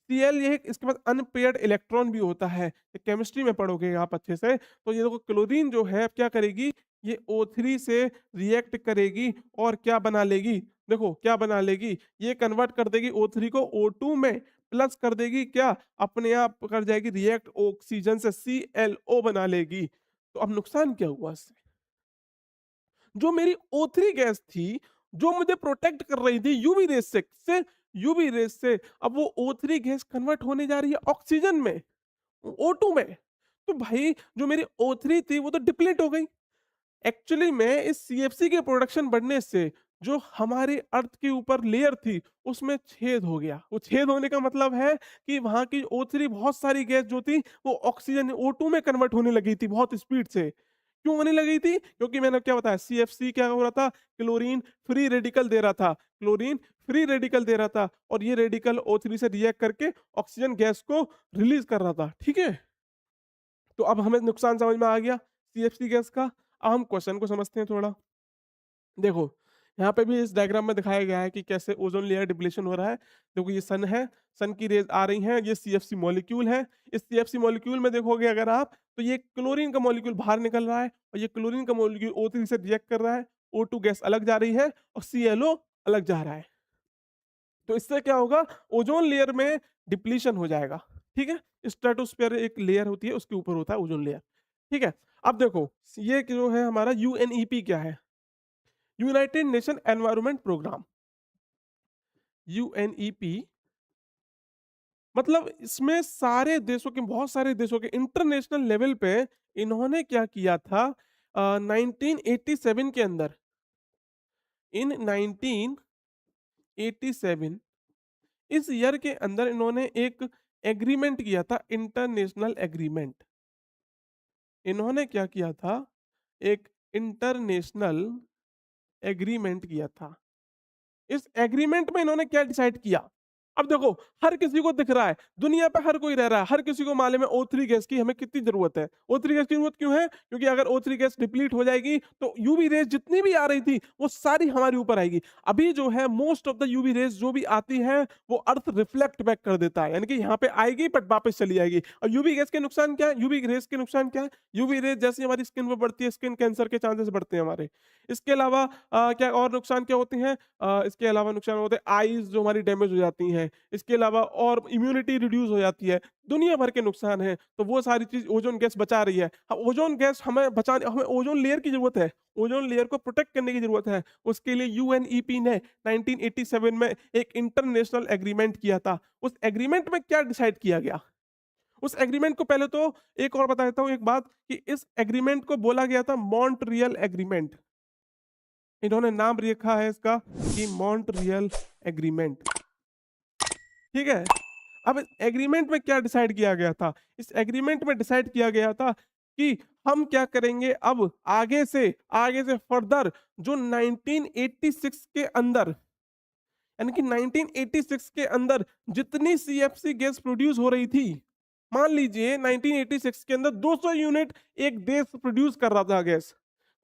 Cl, ये इसके पास अनपेयर्ड इलेक्ट्रॉन भी होता है, केमिस्ट्री में पढ़ोगे आप अच्छे से। तो ये देखो, क्लोरीन जो है अब क्या करेगी? ये O3 से रिएक्ट करेगी और क्या बना लेगी? देखो क्या बना लेगी? ये कन्वर्ट कर देगी O3 को O2 में, प्लस कर देगी क्या? अपने आप कर जाएगी रिएक्ट, ऑक्सीजन से ClO बना लेगी। तो अब नुकसान क्या हुआ इससे? जो मेरी O3 गैस थी, जो मुझे प्रोटेक्ट कर रही थी यूवी रेस से यूवी रेस से, अब वो O3 गैस कन्वर्ट होने जा रही है ऑक्सीजन में, O2 में। तो भाई जो मेरी O3 थी वो तो डिप्लीट हो गई। एक्चुअली में इस सीएफसी के प्रोडक्शन बढ़ने से जो हमारी अर्थ के ऊपर लेयर थी, उसमें छेद हो गया। वो छेद होने का मतलब है कि वहां की O3 बहुत सारी गैस जो थी वो ऑक्सीजन O2 में कन्वर्ट होने लगी थी बहुत स्पीड से। क्यों होने लगी थी? क्योंकि मैंने क्या बताया, सीएफसी क्या हो रहा था? क्लोरीन फ्री रेडिकल दे रहा था, क्लोरीन फ्री रेडिकल दे रहा था, और ये रेडिकल O3 से रिएक्ट करके ऑक्सीजन गैस को रिलीज कर रहा था। ठीक है, तो अब हमें नुकसान समझ में आ गया सीएफसी गैस का। अब हम क्वेश्चन को समझते हैं थोड़ा। देखो, यहाँ पे भी इस डायग्राम में दिखाया गया है कि कैसे ओजोन लेयर डिप्लीशन हो रहा है। देखो ये सन है, सन की रेज आ रही हैं, ये सीएफसी मॉलिक्यूल है। इस सीएफसी मॉलिक्यूल में देखोगे अगर आप, तो ये क्लोरीन का मॉलिक्यूल बाहर निकल रहा है, और ये क्लोरीन का मॉलिक्यूल O3 से रिएक्ट कर रहा है, O2 गैस अलग जा रही है, और ClO अलग जा रहा है। तो इससे क्या होगा? ओजोन लेयर में डिप्लीशन हो जाएगा। ठीक है, स्ट्रेटोस्फीयर एक लेयर होती है, उसके ऊपर होता है ओजोन लेयर। ठीक है, अब देखो ये जो है हमारा UNEP क्या है? United Nation Environment Programme. UNEP मतलब इसमें सारे देशों के बहुत सारे देशों के इंटरनेशनल लेवल पे इन्होंने क्या किया था 1987 के अंदर इन 1987 इस ईयर के अंदर इन्होंने एक एग्रीमेंट किया था इंटरनेशनल एग्रीमेंट इन्होंने क्या किया था एक इंटरनेशनल एग्रीमेंट किया था इस एग्रीमेंट में इन्होंने क्या डिसाइड किया अब देखो हर किसी को दिख रहा है दुनिया पे हर कोई रह रहा है हर किसी को मालूम है O3 गैस की हमें कितनी जरूरत है O3 गैस की जरूरत क्यों है क्योंकि अगर O3 गैस डिप्लीट हो जाएगी तो यूवी रेज जितनी भी आ रही थी वो सारी हमारे ऊपर आएगी अभी जो है most of the UV rays जो भी आती है वो अर्थ रिफ्लेक्ट बैक कर देता है यानी कि यहाँ पे आएगी बट वापस चली जाएगी और यूवी गैस के नुकसान क्या है यूवी रेज के नुकसान क्या है यूवी रेज जैसे हमारी स्किन पर बढ़ती है स्किन कैंसर के चांसेस बढ़ते हैं हमारे इसके अलावा क्या और नुकसान क्या होते हैं इसके अलावा नुकसान होते हैं आईज जो हमारी डैमेज हो जाती हैं इसके अलावा और इम्यूनिटी रिड्यूस हो जाती है दुनिया भर के नुकसान हैं तो वो सारी चीज ओजोन गैस बचा रही है ओजोन गैस हमें बचाने हमें ओजोन लेयर की जरूरत है ओजोन लेयर को प्रोटेक्ट करने की जरूरत है उसके लिए यूएनईपी ने 1987 में एक इंटरनेशनल एग्रीमेंट किया था उस एग्रीमेंट में क्या डिसाइड किया गया उस एग्रीमेंट को पहले तो एक और बता देता हूं एक बात कि इस एग्रीमेंट को बोला गया था मॉन्ट्रियल एग्रीमेंट इन्होंने नाम रखा है इसका कि मॉन्ट्रियल एग्रीमेंट ठीक है अब इस एग्रीमेंट में क्या डिसाइड किया गया था इस एग्रीमेंट में डिसाइड किया गया था कि हम क्या करेंगे अब आगे से फर्दर जो 1986 के अंदर यानी कि 1986 के अंदर जितनी सीएफसी गैस प्रोड्यूस हो रही थी मान लीजिए 1986 के अंदर 200 यूनिट एक देश प्रोड्यूस कर रहा था गैस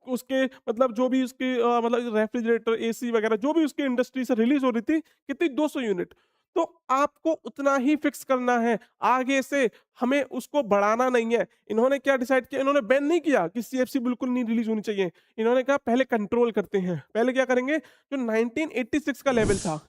उसके मतलब जो भी उसके मतलब रेफ्रिजरेटर एसी वगैरह जो भी उसकी इंडस्ट्री से रिलीज हो रही थी कितनी 200 यूनिट तो आपको उतना ही फिक्स करना है आगे से हमें उसको बढ़ाना नहीं है इन्होंने क्या डिसाइड किया इन्होंने बैन नहीं किया कि सीएफसी बिल्कुल नहीं रिलीज होनी चाहिए इन्होंने कहा पहले कंट्रोल करते हैं पहले क्या करेंगे जो 1986 का लेवल था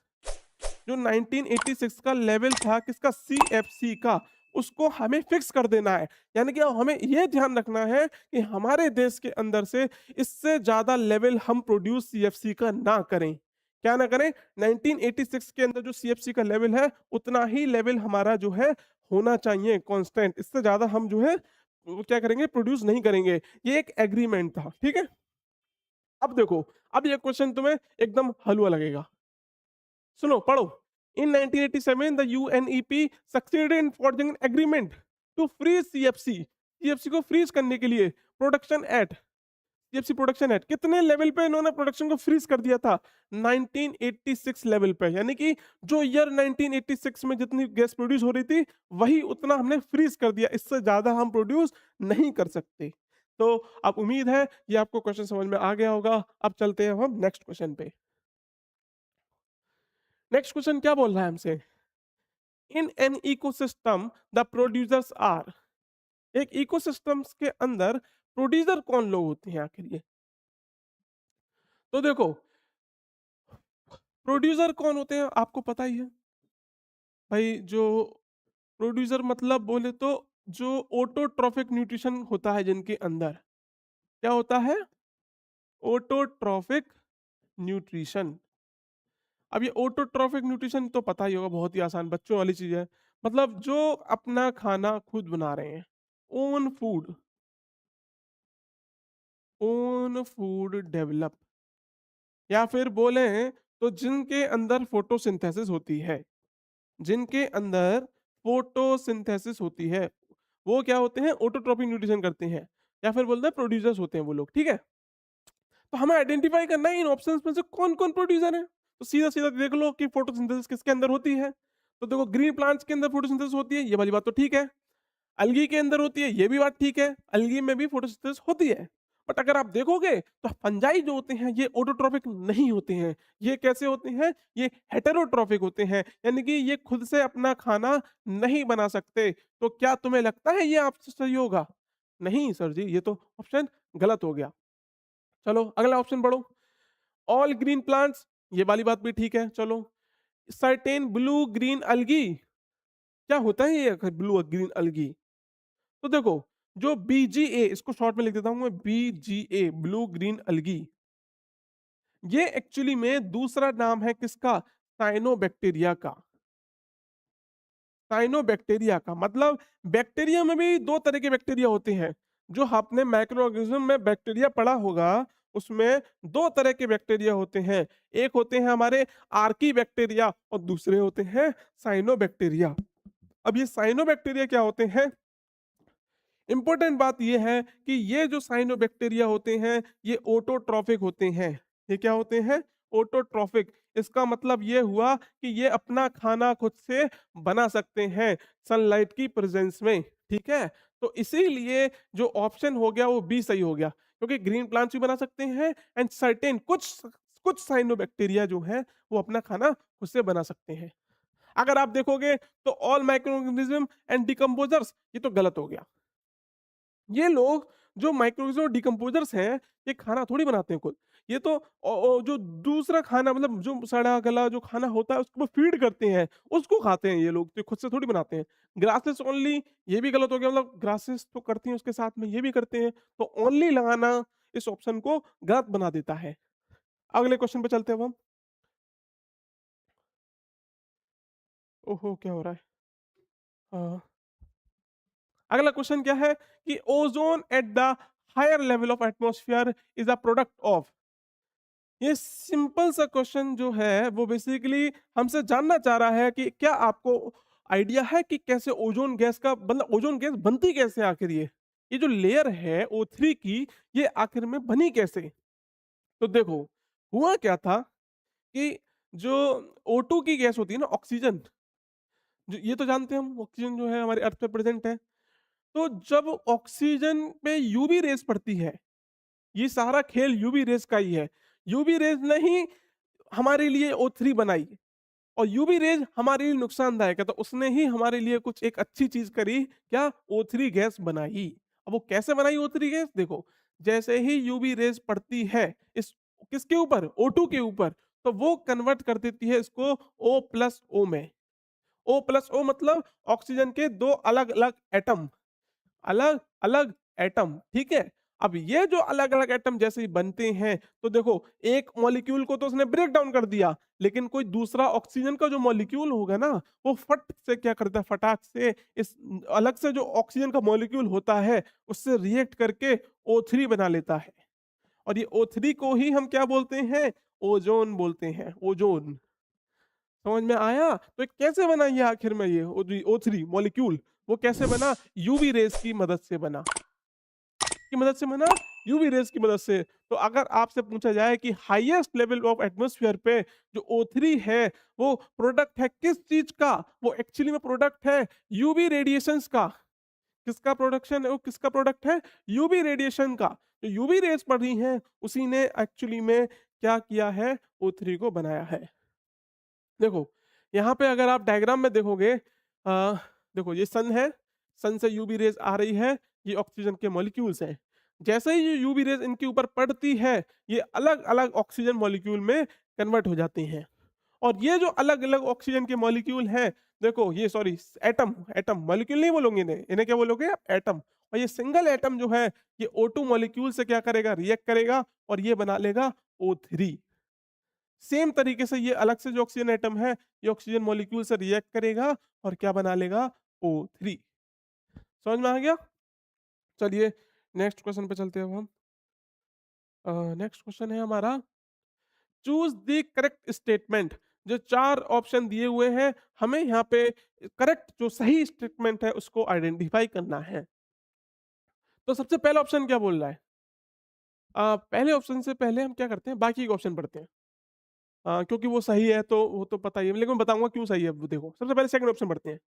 जो 1986 का लेवल था किसका सीएफसी का उसको हमें फिक्स कर देना है यानी कि हमें यह ध्यान रखना है कि हमारे देश के अंदर से इससे ज्यादा लेवल हम प्रोड्यूस सीएफसी का ना करें क्या ना करें 1986 के अंदर जो सीएफसी का लेवल है उतना ही लेवल हमारा जो है होना चाहिए कांस्टेंट इससे ज्यादा हम जो है वो क्या करेंगे प्रोड्यूस नहीं करेंगे ये एक एग्रीमेंट था ठीक है अब देखो अब ये क्वेश्चन तुम्हें एकदम हलवा लगेगा सुनो पढ़ो in 1987 the UNEP succeeded in forging an agreement to freeze CFC को फ्रीज करने के लिए production at CFC production at कितने लेवल पे इन्होंने प्रोडक्शन को फ्रीज कर दिया था 1986 लेवल पे यानी कि जो ईयर 1986 में जितनी गैस प्रोड्यूस हो रही थी वही उतना हमने फ्रीज कर दिया इससे ज्यादा हम प्रोड्यूस नहीं कर सकते तो अब उम्मीद है ये आपको क्वेश्चन समझ में आ गया होगा अब चलते हैं हम नेक्स्ट क्वेश्चन पे नेक्स्ट क्वेश्चन क्या बोल रहा है हमसे in an ecosystem the producers are एक इकोसिस्टम्स के अंदर प्रोड्यूसर कौन लोग होते हैं आखिर ये तो देखो प्रोड्यूसर कौन होते हैं आपको पता ही है भाई जो प्रोड्यूसर मतलब बोले तो जो ऑटोट्रॉफिक न्यूट्रिशन होता है जिनके अंदर क्या होता है ऑटोट्रॉफिक न्यूट्रिशन अब ये ऑटोट्रॉफिक न्यूट्रिशन तो पता ही होगा बहुत ही आसान बच्चों वाली चीज है मतलब जो अपना खाना खुद बना रहे हैं own food own food develop या फिर बोले तो जिनके अंदर फोटोसिंथेसिस होती है जिनके अंदर फोटोसिंथेसिस होती है वो क्या होते हैं ऑटोट्रॉफिक न्यूट्रिशन करते हैं या फिर बोलते हैं प्रोड्यूसर्स होते हैं वो लोग ठीक है तो हमें आइडेंटिफाई करना है इन ऑप्शंस में से कौन कौन प्रोड्यूसर है तो सीधा सीधा देख लो कि फोटोसिंथेसिस किसके अंदर होती है तो देखो ग्रीन प्लांट्स के अंदर फोटोसिंथेसिस होती है ये वाली बात तो ठीक है अलगी के अंदर होती है ये भी बात ठीक है अलगी में भी फोटोसिंथेसिस होती है बट अगर आप देखोगे तो फंजाई जो होते हैं ये ऑटोट्रॉफिक नहीं होते हैं ये कैसे होते हैं ये हेटेरोट्रॉफिक होते हैं यानी कि ये खुद से अपना खाना नहीं बना सकते तो क्या तुम्हें लगता है ये आपसे सही होगा नहीं सर जी ये तो ऑप्शन गलत हो गया चलो अगला ऑप्शन पढ़ो ऑल ग्रीन प्लांट्स ये वाली बात भी ठीक है चलो सर्टेन ब्लू ग्रीन अलगी क्या होता है ये ब्लू ग्रीन अलगी तो देखो जो बीजीए इसको शॉर्ट में लिख देता हूं मैं बीजीए ब्लू ग्रीन अलगी ये एक्चुअली में दूसरा नाम है किसका साइनोबैक्टीरिया का। साइनोबैक्टीरिया का मतलब बैक्टीरिया में भी 2 तरह के बैक्टीरिया होते हैं। जो आपने माइक्रो ऑर्गेनिज्म में बैक्टीरिया पढ़ा होगा, उसमें 2 तरह के बैक्टीरिया होते हैं। एक होते हैं हमारे आर्की बैक्टीरिया और दूसरे होते हैं साइनोबैक्टीरिया। अब ये साइनोबैक्टीरिया क्या होते हैं? इंपॉर्टेंट बात ये है कि ये जो साइनोबैक्टीरिया होते हैं, ये ऑटोट्रॉफिक होते हैं। ये क्या होते हैं? ऑटोट्रॉफिक। इसका मतलब ये हुआ कि ये अपना खाना खुद से बना सकते हैं सनलाइट की प्रेजेंस में, ठीक है? तो इसीलिए जो ऑप्शन हो गया वो बी सही हो गया, क्योंकि ग्रीन प्लांट्स भी बना सकते हैं एंड सर्टेन कुछ साइनोबैक्टीरिया जो है वो अपना खाना खुद से बना सकते हैं। अगर आप देखोगे तो all micro organism and decomposers, ये तो गलत हो गया। ये लोग जो माइक्रोवेव डिकम्पोजर्स हैं, ये खाना थोड़ी बनाते हैं खुद। ये तो जो दूसरा खाना मतलब जो सड़ा गला जो खाना होता है उसको फीड करते हैं, उसको खाते हैं ये लोग, तो खुद से थोड़ी बनाते हैं। ग्रासेस ओनली, ये भी गलत हो गया, मतलब ग्रासेस तो करती हैं उसके साथ में ये भी करते हैं, तो ओनली लगाना इस ऑप्शन को गलत बना देता है। अगले क्वेश्चन पे चलते हैं अब हम। ओहो! क्या हो रहा है? हाँ। अगला क्वेश्चन क्या है कि ozone at the higher level of atmosphere is a product of. ये सिंपल सा क्वेश्चन जो है वो बेसिकली हमसे जानना चाह रहा है कि क्या आपको आइडिया है कि कैसे ओजोन गैस का मतलब ओजोन गैस बनती कैसे है आखिर ये जो लेयर है O3 की, ये आखिर में बनी कैसे? तो देखो, हुआ क्या था कि जो O2 की गैस होती है ना, ऑक्सीजन, जो ये तो जानते हैं हम, ऑक्सीजन जो है हमारे अर्थ पे प्रेजेंट है। तो जब ऑक्सीजन पे यूवी रेस पड़ती है, ये सारा खेल यूवी रेस का ही है। यूवी रेस ने ही हमारे लिए O3 बनाई और यूवी रेज हमारे लिए नुकसानदायक है, तो उसने ही हमारे लिए कुछ एक अच्छी चीज करी, क्या? O3 गैस बनाई। अब वो कैसे बनाई O3 गैस? देखो, जैसे ही यूवी रेज पड़ती है इस किसके ऊपर? O2 के ऊपर, तो वो कन्वर्ट कर देती है इसको O प्लस O में। O प्लस O मतलब ऑक्सीजन के दो अलग अलग एटम, अलग अलग एटम, ठीक है? अब ये जो अलग अलग एटम जैसे ही बनते हैं, तो देखो, एक मॉलिक्यूल को तो उसने ब्रेक डाउन कर दिया, लेकिन कोई दूसरा ऑक्सीजन का जो मॉलिक्यूल होगा ना, वो फट से क्या करता है, फटाक से इस अलग से जो ऑक्सीजन का मॉलिक्यूल होता है उससे रिएक्ट करके O3 बना लेता है। और ये O3 को ही हम क्या बोलते हैं? ओजोन बोलते हैं, ओजोन। समझ में आया? तो ये कैसे बना ये आखिर में ये O3 मॉलिक्यूल? वो कैसे बना? यूवी रेस की मदद से बना। की मदद से बना, यूवी रेस की मदद से। तो अगर आपसे पूछा जाए कि हाईएस्ट लेवल ऑफ एटमॉस्फेयर पे जो O3 है, वो प्रोडक्ट है किस चीज का? वो एक्चुअली में प्रोडक्ट है यूवी रेडिएशंस का। किसका प्रोडक्शन है? वो किसका प्रोडक्ट है? यूवी रेडिएशन का। जो यूवी रेस पड़ रही हैं, उसी ने एक्चुअली में क्या किया है? O3 को बनाया है। देखो, यहाँ पे अगर आप डायग्राम में देखोगे, देखो ये सन है, सन से यूवी रेज आ रही है, ये ऑक्सीजन के मॉलिक्यूल्स हैं। जैसे ही ये यूवी रेज इनके ऊपर पड़ती है, ये अलग अलग ऑक्सीजन मॉलिक्यूल में कन्वर्ट हो जाती हैं। और ये जो अलग अलग ऑक्सीजन के मॉलिक्यूल हैं, देखो ये सॉरी एटम, एटम मॉलिक्यूल नहीं बोलोगे इन्हें, इन्हें क्या बोलोगे आप? एटम। और ये सिंगल एटम जो है, ये O2 मॉलिक्यूल से क्या करेगा? रिएक्ट करेगा और ये बना लेगा O3। सेम तरीके से ये अलग से जो ऑक्सीजन एटम है, ये ऑक्सीजन मॉलिक्यूल से रिएक्ट करेगा और क्या बना लेगा? O3। समझ में आ गया? चलिए नेक्स्ट क्वेश्चन पे चलते हैं अब हम। नेक्स्ट क्वेश्चन है हमारा, चूज द करेक्ट स्टेटमेंट। जो 4 ऑप्शन दिए हुए हैं, हमें यहाँ पे करेक्ट जो सही स्टेटमेंट है उसको आइडेंटिफाई करना है। तो सबसे पहला ऑप्शन क्या बोल रहा है? पहले ऑप्शन से पहले हम क्या करते हैं, बाकी के ऑप्शन पढ़ते हैं। क्योंकि वो सही है तो वो तो पता ही है, लेकिन मैं बताऊंगा क्यों सही है। वो देखो, सबसे पहले सेकंड ऑप्शन पढ़ते हैं।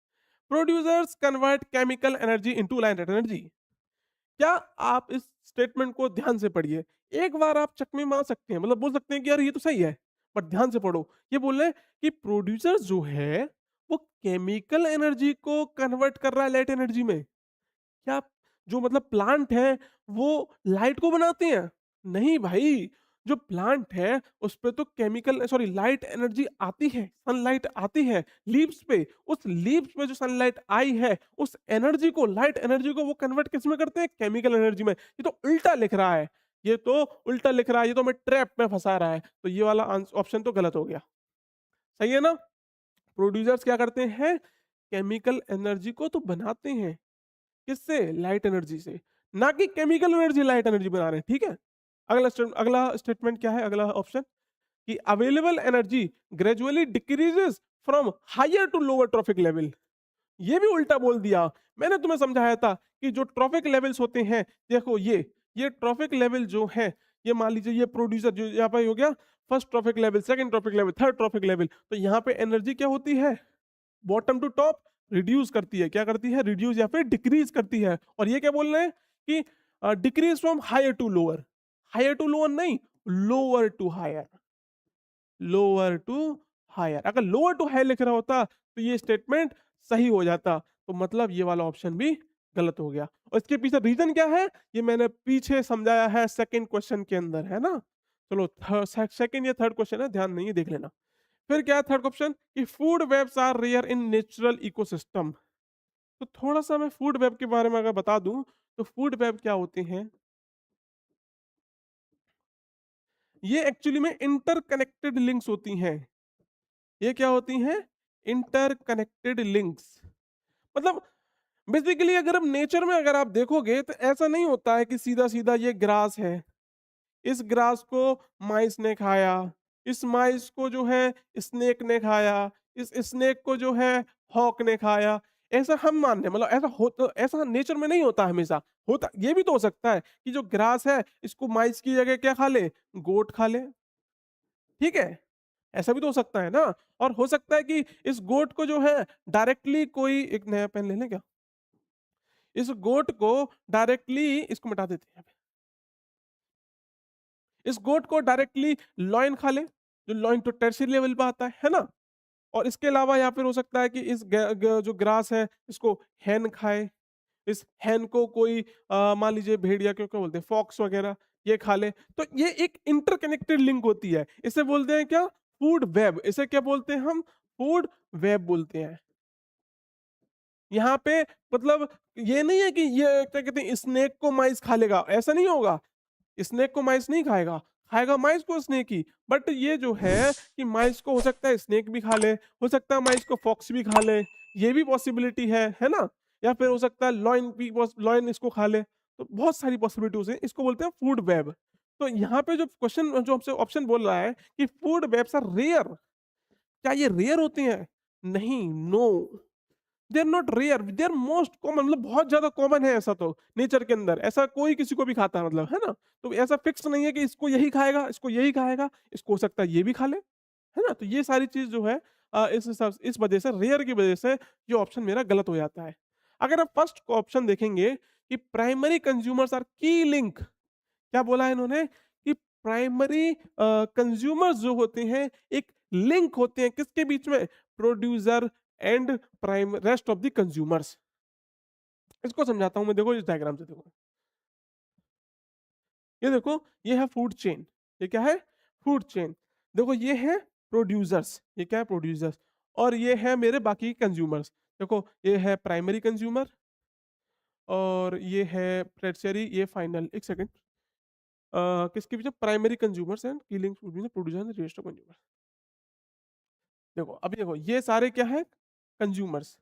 Producers convert chemical energy into light energy. क्या आप इस स्टेटमेंट को ध्यान से पढ़िए। एक बार आप चकमे मार सकते हैं, मतलब बोल सकते हैं कि यार ये तो सही है, बट ध्यान से पढ़ो। ये बोल रहे हैं कि प्रोड्यूसर जो है वो केमिकल एनर्जी को कन्वर्ट कर रहा है लाइट एनर्जी में। क्या जो मतलब प्लांट है वो लाइट को बनाते हैं? नहीं भाई, जो प्लांट है उस पे तो केमिकल सॉरी लाइट एनर्जी आती है, सनलाइट आती है लीव्स पे। उस लीव्स पे जो सनलाइट आई है, उस एनर्जी को, लाइट एनर्जी को वो कन्वर्ट किस में करते हैं? केमिकल एनर्जी में। ये तो उल्टा लिख रहा है, ये तो उल्टा लिख रहा है, ये तो हमें ट्रैप में फंसा रहा है। तो ये वाला ऑप्शन तो गलत हो गया। सही है ना? प्रोड्यूसर्स क्या करते हैं? केमिकल एनर्जी को तो बनाते हैं, किससे? लाइट एनर्जी से, ना कि केमिकल एनर्जी लाइट एनर्जी बना रहे हैं, ठीक है? अगला स्टेटमेंट क्या है? अगला ऑप्शन कि available energy gradually decreases from higher to lower trophic level. ये भी उल्टा बोल दिया। मैंने तुम्हें समझाया था कि जो ट्रॉफिक लेवल्स होते हैं, देखो ये ट्रॉफिक लेवल जो है, ये मान लीजिए ये प्रोड्यूसर जो यहाँ पे हो गया, first trophic level, second trophic level, third trophic level, तो यहाँ पे एनर्जी क्या होती है? बॉटम टू टॉप रिड्यूस करती है। क्या करती है? रिड्यूस या फिर डिक्रीज करती है। और ये क्या बोल रहे हैं कि decrease from higher to lower. Higher to lower नहीं, lower to higher, lower to higher. अगर लोअर टू हायर लिख रहा होता तो ये स्टेटमेंट सही हो जाता। तो मतलब ये वाला ऑप्शन भी गलत हो गया। और इसके पीछे रीजन क्या है, ये मैंने पीछे समझाया है सेकंड क्वेश्चन के अंदर, है ना? चलो सेकंड या थर्ड क्वेश्चन है, ध्यान नहीं है, देख लेना। फिर क्या है थर्ड क्वेश्चन कि food webs are rare in natural ecosystem. तो थोड़ा सा मैं फूड वेब के बारे में अगर बता दूं, तो फूड वेब क्या होते हैं? ये एक्चुअली में इंटरकनेक्टेड लिंक्स होती हैं। ये क्या होती हैं? Interconnected links. मतलब बेसिकली अगर हम नेचर में अगर आप देखोगे तो ऐसा नहीं होता है कि सीधा सीधा ये ग्रास है, इस ग्रास को माइस ने खाया, इस माइस को जो है स्नेक ने खाया, इस स्नेक को जो है हॉक ने खाया। ऐसा हम मानते हैं, मतलब ऐसा होता, ऐसा नेचर में नहीं होता हमेशा। होता ये भी तो हो सकता है कि जो ग्रास है इसको माइस की जगह क्या खा ले? गोट खा ले, ठीक है? ऐसा भी तो हो सकता है ना। और हो सकता है कि इस गोट को जो है डायरेक्टली कोई एक नया पेन ले लें क्या? इस गोट को डायरेक्टली इसको मिटा देते हैं। इस गोट को डायरेक्टली लॉइन खा ले, जो लॉइन तो टर्शियरी लेवल पे आता है ना? और इसके अलावा या फिर हो सकता है कि इस जो ग्रास है इसको हैन खाए, इस हैन को कोई मान लीजिए भेड़िया क्यों क्या बोलते हैं, फॉक्स वगैरह, ये खा ले। तो ये एक इंटरकनेक्टेड लिंक होती है। इसे बोलते हैं क्या? Food web. इसे क्या बोलते हैं हम? फूड वेब बोलते हैं। यहाँ पे मतलब ये नहीं है कि ये क्या कहते हैं स्नेक को माइस खा लेगा, ऐसा नहीं होगा। स्नेक को माइस नहीं खाएगा, खाएगा माइस को स्नेक ही। बट ये जो है कि माइस को हो सकता है स्नेक भी खा ले, हो सकता है माइस को फॉक्स भी खा ले, ये भी पॉसिबिलिटी है ना? या फिर हो सकता है लॉयन भी, लॉयन इसको खा ले। तो बहुत सारी पॉसिबिलिटीज हैं, इसको बोलते हैं फूड वेब। तो यहाँ पे जो क्वेश्चन जो हमसे ऑप्शन बोल रहा है कि फूड वेब्स आर रेयर, क्या ये रेयर होते हैं? नहीं, no, they are not rare, they are most common. मतलब बहुत ज्यादा कॉमन है ऐसा तो नेचर के अंदर, ऐसा कोई किसी को भी खाता है, मतलब, है ना? तो ऐसा फिक्स नहीं है कि इसको यही खाएगा, इसको यही खाएगा, इसको हो सकता है ये भी खा ले, है ना? तो ये सारी चीज जो है इस हिसाब इस वजह से, रेयर की वजह से ये ऑप्शन मेरा गलत हो जाता है। अगर आप फर्स्ट ऑप्शन देखेंगे कि प्राइमरी कंज्यूमर्स आर की लिंक, क्या बोला है इन्होंने कि प्राइमरी कंज्यूमर्स जो होते हैं एक लिंक होते हैं किसके बीच में? Producer and prime rest of the consumers. इसको समझाता हूं मैं, देखो इस डायग्राम से देखो। ये देखो, ये है फूड चेन। ये क्या है? Food chain. देखो ये है प्रोड्यूसर्स, ये क्या है? प्रोड्यूसर्स। और ये है मेरे बाकी कंज्यूमर्स। देखो ये है प्राइमरी कंज्यूमर और ये है टर्शियरी, ये फाइनल। एक सेकंड, किसके बीच? प्राइमरी कंज्यूमर्स एंड की link producer and rest of consumers. देखो अभी देखो, ये सारे क्या है? कंज्यूमर्स।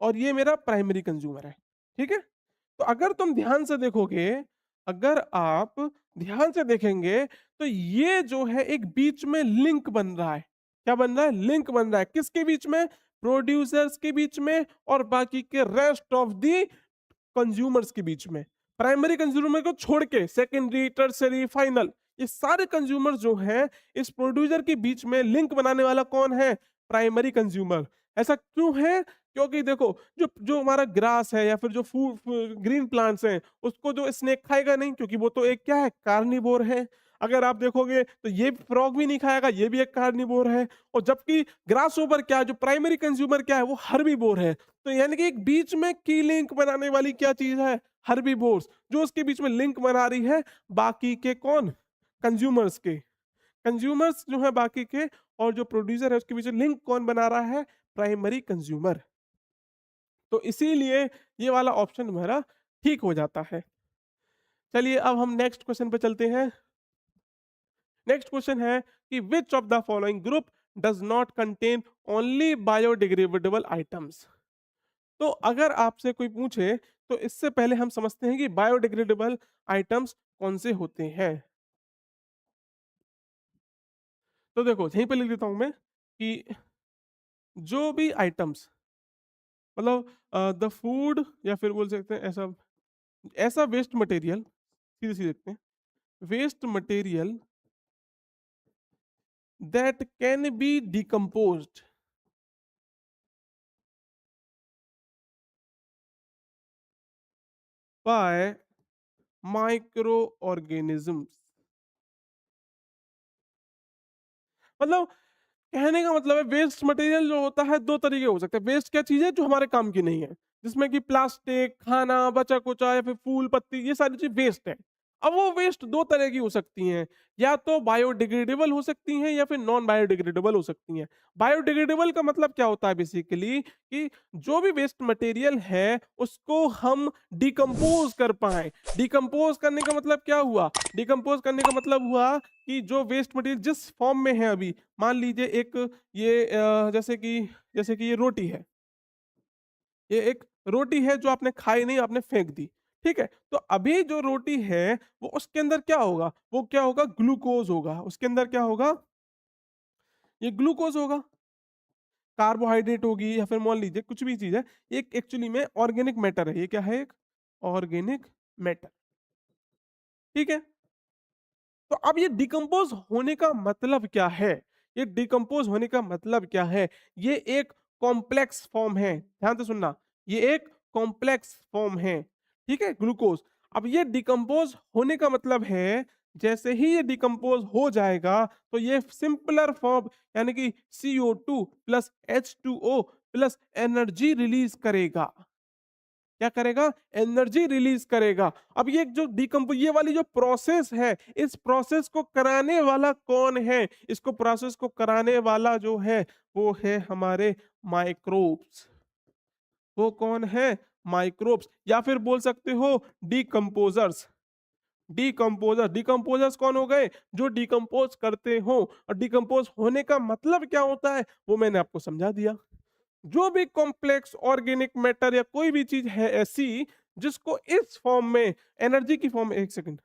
और ये मेरा प्राइमरी कंज्यूमर है, ठीक है? तो अगर तुम ध्यान से देखोगे, अगर आप ध्यान से देखेंगे, तो ये जो है एक बीच में लिंक बन रहा है। क्या बन रहा है? लिंक बन रहा है। किसके बीच में? प्रोड्यूसर्स के बीच में और बाकी के रेस्ट ऑफ दी कंज्यूमर्स के बीच में। प्राइमरी कंज्यूमर को छोड़ के सेकेंडरी, टर्सरी, फाइनल, ये सारे कंज्यूमर जो हैं इस प्रोड्यूसर के बीच में लिंक बनाने वाला कौन है? Primary consumer. ऐसा क्यों है? क्योंकि देखो, जो जो हमारा ग्रास है या फिर जो फूड ग्रीन प्लांट्स हैं, उसको जो स्नेक खाएगा नहीं, क्योंकि वो तो एक क्या है? कार्निवोर है। अगर आप देखोगे तो ये फ्रॉग भी नहीं खाएगा, ये भी एक कार्निवोर है। और जबकि ग्रास ओवर क्या है? जो प्राइमरी कंज्यूमर क्या है? वो हर्बीवोर है। तो यानी कि एक बीच में की लिंक बनाने वाली क्या चीज है? हर्बीवोर्स, जो उसके बीच में लिंक बना रही है बाकी के कौन? कंज्यूमर्स के। कंज्यूमर्स जो है बाकी के, और जो प्रोड्यूसर है उसके बीच लिंक कौन बना रहा है? Primary consumer. तो इसीलिए ये वाला ऑप्शन हमारा ठीक हो जाता है। चलिए अब हम नेक्स्ट क्वेश्चन पे चलते हैं। नेक्स्ट क्वेश्चन है कि विच of the following group does not contain only biodegradable items. तो अगर आपसे कोई पूछे तो इससे पहले हम समझते हैं कि बायोडिग्रेडेबल आइटम्स कौन से होते हैं। तो देखो यहीं पे लिख देता हूं मैं कि जो भी आइटम्स मतलब द फूड या फिर बोल सकते हैं ऐसा ऐसा वेस्ट मटेरियल, सीधे सीधे देखते हैं, waste material that can be decomposed by micro organisms. मतलब कहने का मतलब है वेस्ट मटेरियल जो होता है दो तरीके हो सकते हैं। वेस्ट क्या चीज है जो हमारे काम की नहीं है, जिसमें कि प्लास्टिक, खाना बचा कुचा या फिर फूल पत्ती, ये सारी चीज वेस्ट है। अब वो वेस्ट दो तरह की हो सकती हैं, या तो बायोडिग्रेडेबल हो सकती हैं या फिर नॉन बायोडिग्रेडेबल हो सकती हैं। बायोडिग्रेडेबल का मतलब क्या होता है बेसिकली कि जो भी वेस्ट मटेरियल है उसको हम डिकम्पोज कर पाए। डिकम्पोज करने का मतलब क्या हुआ? डिकम्पोज करने का मतलब हुआ कि जो वेस्ट मटेरियल जिस फॉर्म में है अभी, मान लीजिए एक ये जैसे कि ये रोटी है, ये एक रोटी है जो आपने खाई नहीं, आपने फेंक दी, ठीक है? तो अभी जो रोटी है वो उसके अंदर क्या होगा? वो क्या होगा? ग्लूकोज होगा। उसके अंदर क्या होगा? ये ग्लूकोज होगा, कार्बोहाइड्रेट होगी या फिर मान लीजिए कुछ भी चीज है। एक एक्चुअली में ऑर्गेनिक मैटर है। ये क्या है? एक ऑर्गेनिक मैटर, ठीक है? तो अब ये डिकम्पोज होने का मतलब क्या है? ये डिकम्पोज होने का मतलब क्या है? ये एक कॉम्प्लेक्स फॉर्म है, ध्यान से सुनना। ये एक कॉम्प्लेक्स फॉर्म है, ठीक है, ग्लूकोज। अब ये डिकम्पोज होने का मतलब है जैसे ही ये डिकम्पोज हो जाएगा तो ये सिंपलर फॉर्म यानी कि CO2 plus H2O plus energy release करेगा। क्या करेगा? एनर्जी रिलीज करेगा। अब ये जो डिकम्पोज, ये वाली जो प्रोसेस है, इस प्रोसेस को कराने वाला कौन है? इसको प्रोसेस को कराने वाला जो है वो है हमारे माइक्रोब्स। वो कौन है? माइक्रोब्स, या फिर बोल सकते हो डिकम्पोजर्स। डिकम्पोजर्स कौन हो गए? जो डिकम्पोज करते हो। और डिकम्पोज होने का मतलब क्या होता है वो मैंने आपको समझा दिया। जो भी कॉम्प्लेक्स ऑर्गेनिक मैटर या कोई भी चीज है ऐसी जिसको इस फॉर्म में, एनर्जी की फॉर्म में, एक सेकंड,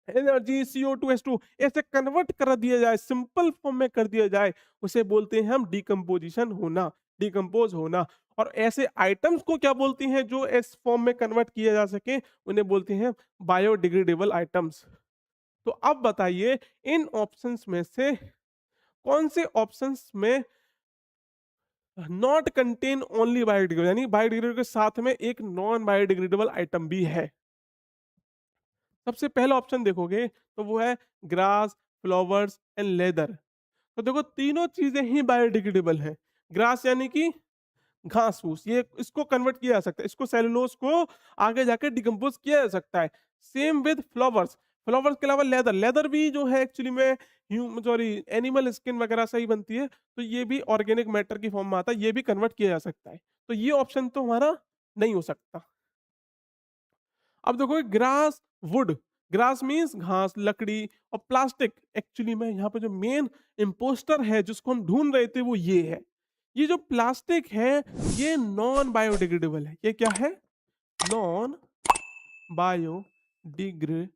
एनर्जी CO2 H2 ऐसे कन्वर्ट कर दिया जाए, सिंपल फॉर्म में कर दिया जाए, उसे बोलते हैं हम डिकम्पोजिशन होना, डिकम्पोज होना। और ऐसे आइटम्स को क्या बोलती हैं जो इस फॉर्म में कन्वर्ट किया जा सके? उन्हें बोलते हैं बायोडिग्रेडेबल आइटम्स। तो अब बताइए इन ऑप्शंस में से कौन से ऑप्शंस में नॉट कंटेन ओनली बायोडिग्रेडेबल, यानी बायोडिग्रेडेबल के साथ में एक नॉन बायोडिग्रेडेबल आइटम भी है? सबसे पहला ऑप्शन देखोगे तो वो है ग्रास, फ्लावर्स एंड लेदर। तो देखो तीनों चीजें ही बायोडिग्रेडेबल हैं। ग्रास यानी कि घास फूस, ये इसको कन्वर्ट किया जा सकता है, इसको सेलुलोज को आगे जाके डिकम्पोज किया जा सकता है। Same with flowers. फ्लावर्स के अलावा लेदर, लेदर भी जो है एक्चुअली में सॉरी एनिमल स्किन वगैरह से ही बनती है, तो ये भी ऑर्गेनिक मैटर की फॉर्म में आता है, ये भी कन्वर्ट किया जा सकता है। तो ये ऑप्शन तो हमारा नहीं हो सकता। अब देखो ग्रास, वुड, ग्रास मीन्स घास, लकड़ी, और प्लास्टिक, एक्चुअली में यहाँ पे जो मेन इम्पोस्टर है जिसको हम ढूंढ रहे थे वो ये है। ये जो प्लास्टिक है ये नॉन बायोडिग्रेडेबल है। ये क्या है? Non biodegradable.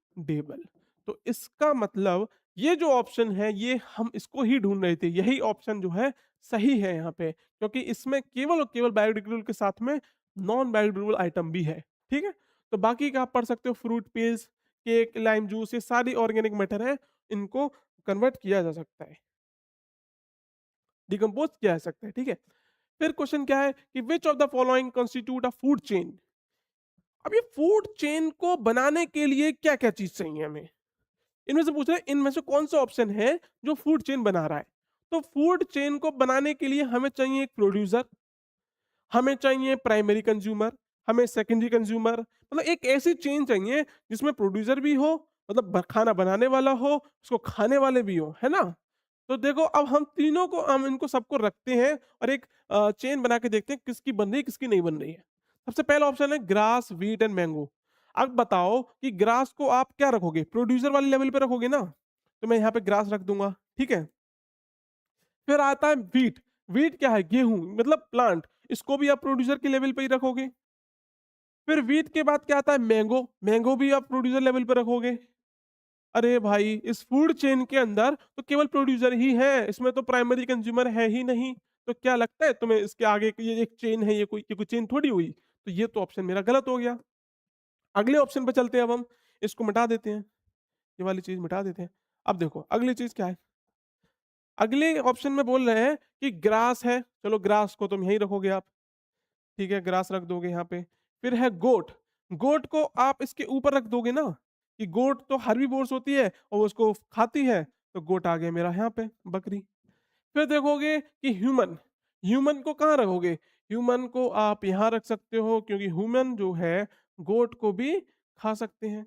तो इसका मतलब ये जो ऑप्शन है ये हम इसको ही ढूंढ रहे थे, यही ऑप्शन जो है सही है यहाँ पे, क्योंकि इसमें केवल और केवल बायोडिग्रेडेबल के साथ में नॉन बायोडिग्रेडेबल आइटम भी है, ठीक है? तो बाकी का आप पढ़ सकते हो, fruit peels, cake, lime juice, ये सारी ऑर्गेनिक मैटर है, इनको कन्वर्ट किया जा सकता है, डिकम्पोज किया जा सकता है, ठीक है? फिर क्वेश्चन क्या है कि विच of the following constitute a food chain. अब ये फूड चेन को बनाने के लिए क्या क्या चीज चाहिए हमें? इनमें से पूछ रहे हैं इनमें से कौन सा ऑप्शन है जो फूड चेन बना रहा है? तो फूड चेन को बनाने के लिए हमें चाहिए एक प्रोड्यूसर, हमें चाहिए प्राइमरी कंज्यूमर, हमें सेकेंडरी कंज्यूमर, मतलब एक ऐसी चेन चाहिए जिसमें प्रोड्यूसर भी हो, मतलब खाना बनाने वाला हो, उसको खाने वाले भी हो, है ना? तो देखो अब हम तीनों को, हम इनको सबको रखते हैं और एक चेन बना के देखते हैं किसकी बन रही है किसकी नहीं बन रही है। सबसे पहला ऑप्शन है ग्रास, व्हीट एंड मैंगो। अब बताओ कि ग्रास को आप क्या रखोगे? प्रोड्यूसर वाले लेवल पे रखोगे ना, तो मैं यहाँ पे ग्रास रख दूंगा, ठीक है? फिर आता है व्हीट। व्हीट क्या है? गेहूँ मतलब प्लांट, इसको भी आप प्रोड्यूसर के लेवल पे ही रखोगे। फिर व्हीट के बाद क्या आता है? मैंगो, मैंगो भी आप प्रोड्यूसर लेवल पे रखोगे। अरे भाई! इस फूड चेन के अंदर तो केवल प्रोड्यूसर ही है, इसमें तो प्राइमरी कंज्यूमर है ही नहीं। तो क्या लगता है तुम्हें इसके आगे कि ये एक चेन है, ये कोई चेन थोड़ी हुई? तो ये तो ऑप्शन मेरा गलत हो गया। अगले ऑप्शन पे चलते हैं अब हम, इसको मिटा देते हैं, ये वाली चीज़ मिटा देते हैं। अब देखो अगली चीज़ क्या है? अगले ऑप्शन में बोल रहे हैं कि ग्रास है, चलो ग्रास को तुम यहीं रखोगे आप, ठीक है, ग्रास रख दोगे यहाँ पे। फिर है गोट, गोट को आप इसके ऊपर रख दोगे ना, कि गोट तो हर्बीवोर्स होती है और वो उसको खाती है, तो गोट आ गया मेरा यहाँ पे, बकरी। फिर देखोगे कि ह्यूमन, ह्यूमन को कहाँ रखोगे? ह्यूमन को आप यहाँ रख सकते हो क्योंकि ह्यूमन जो है गोट को भी खा सकते हैं।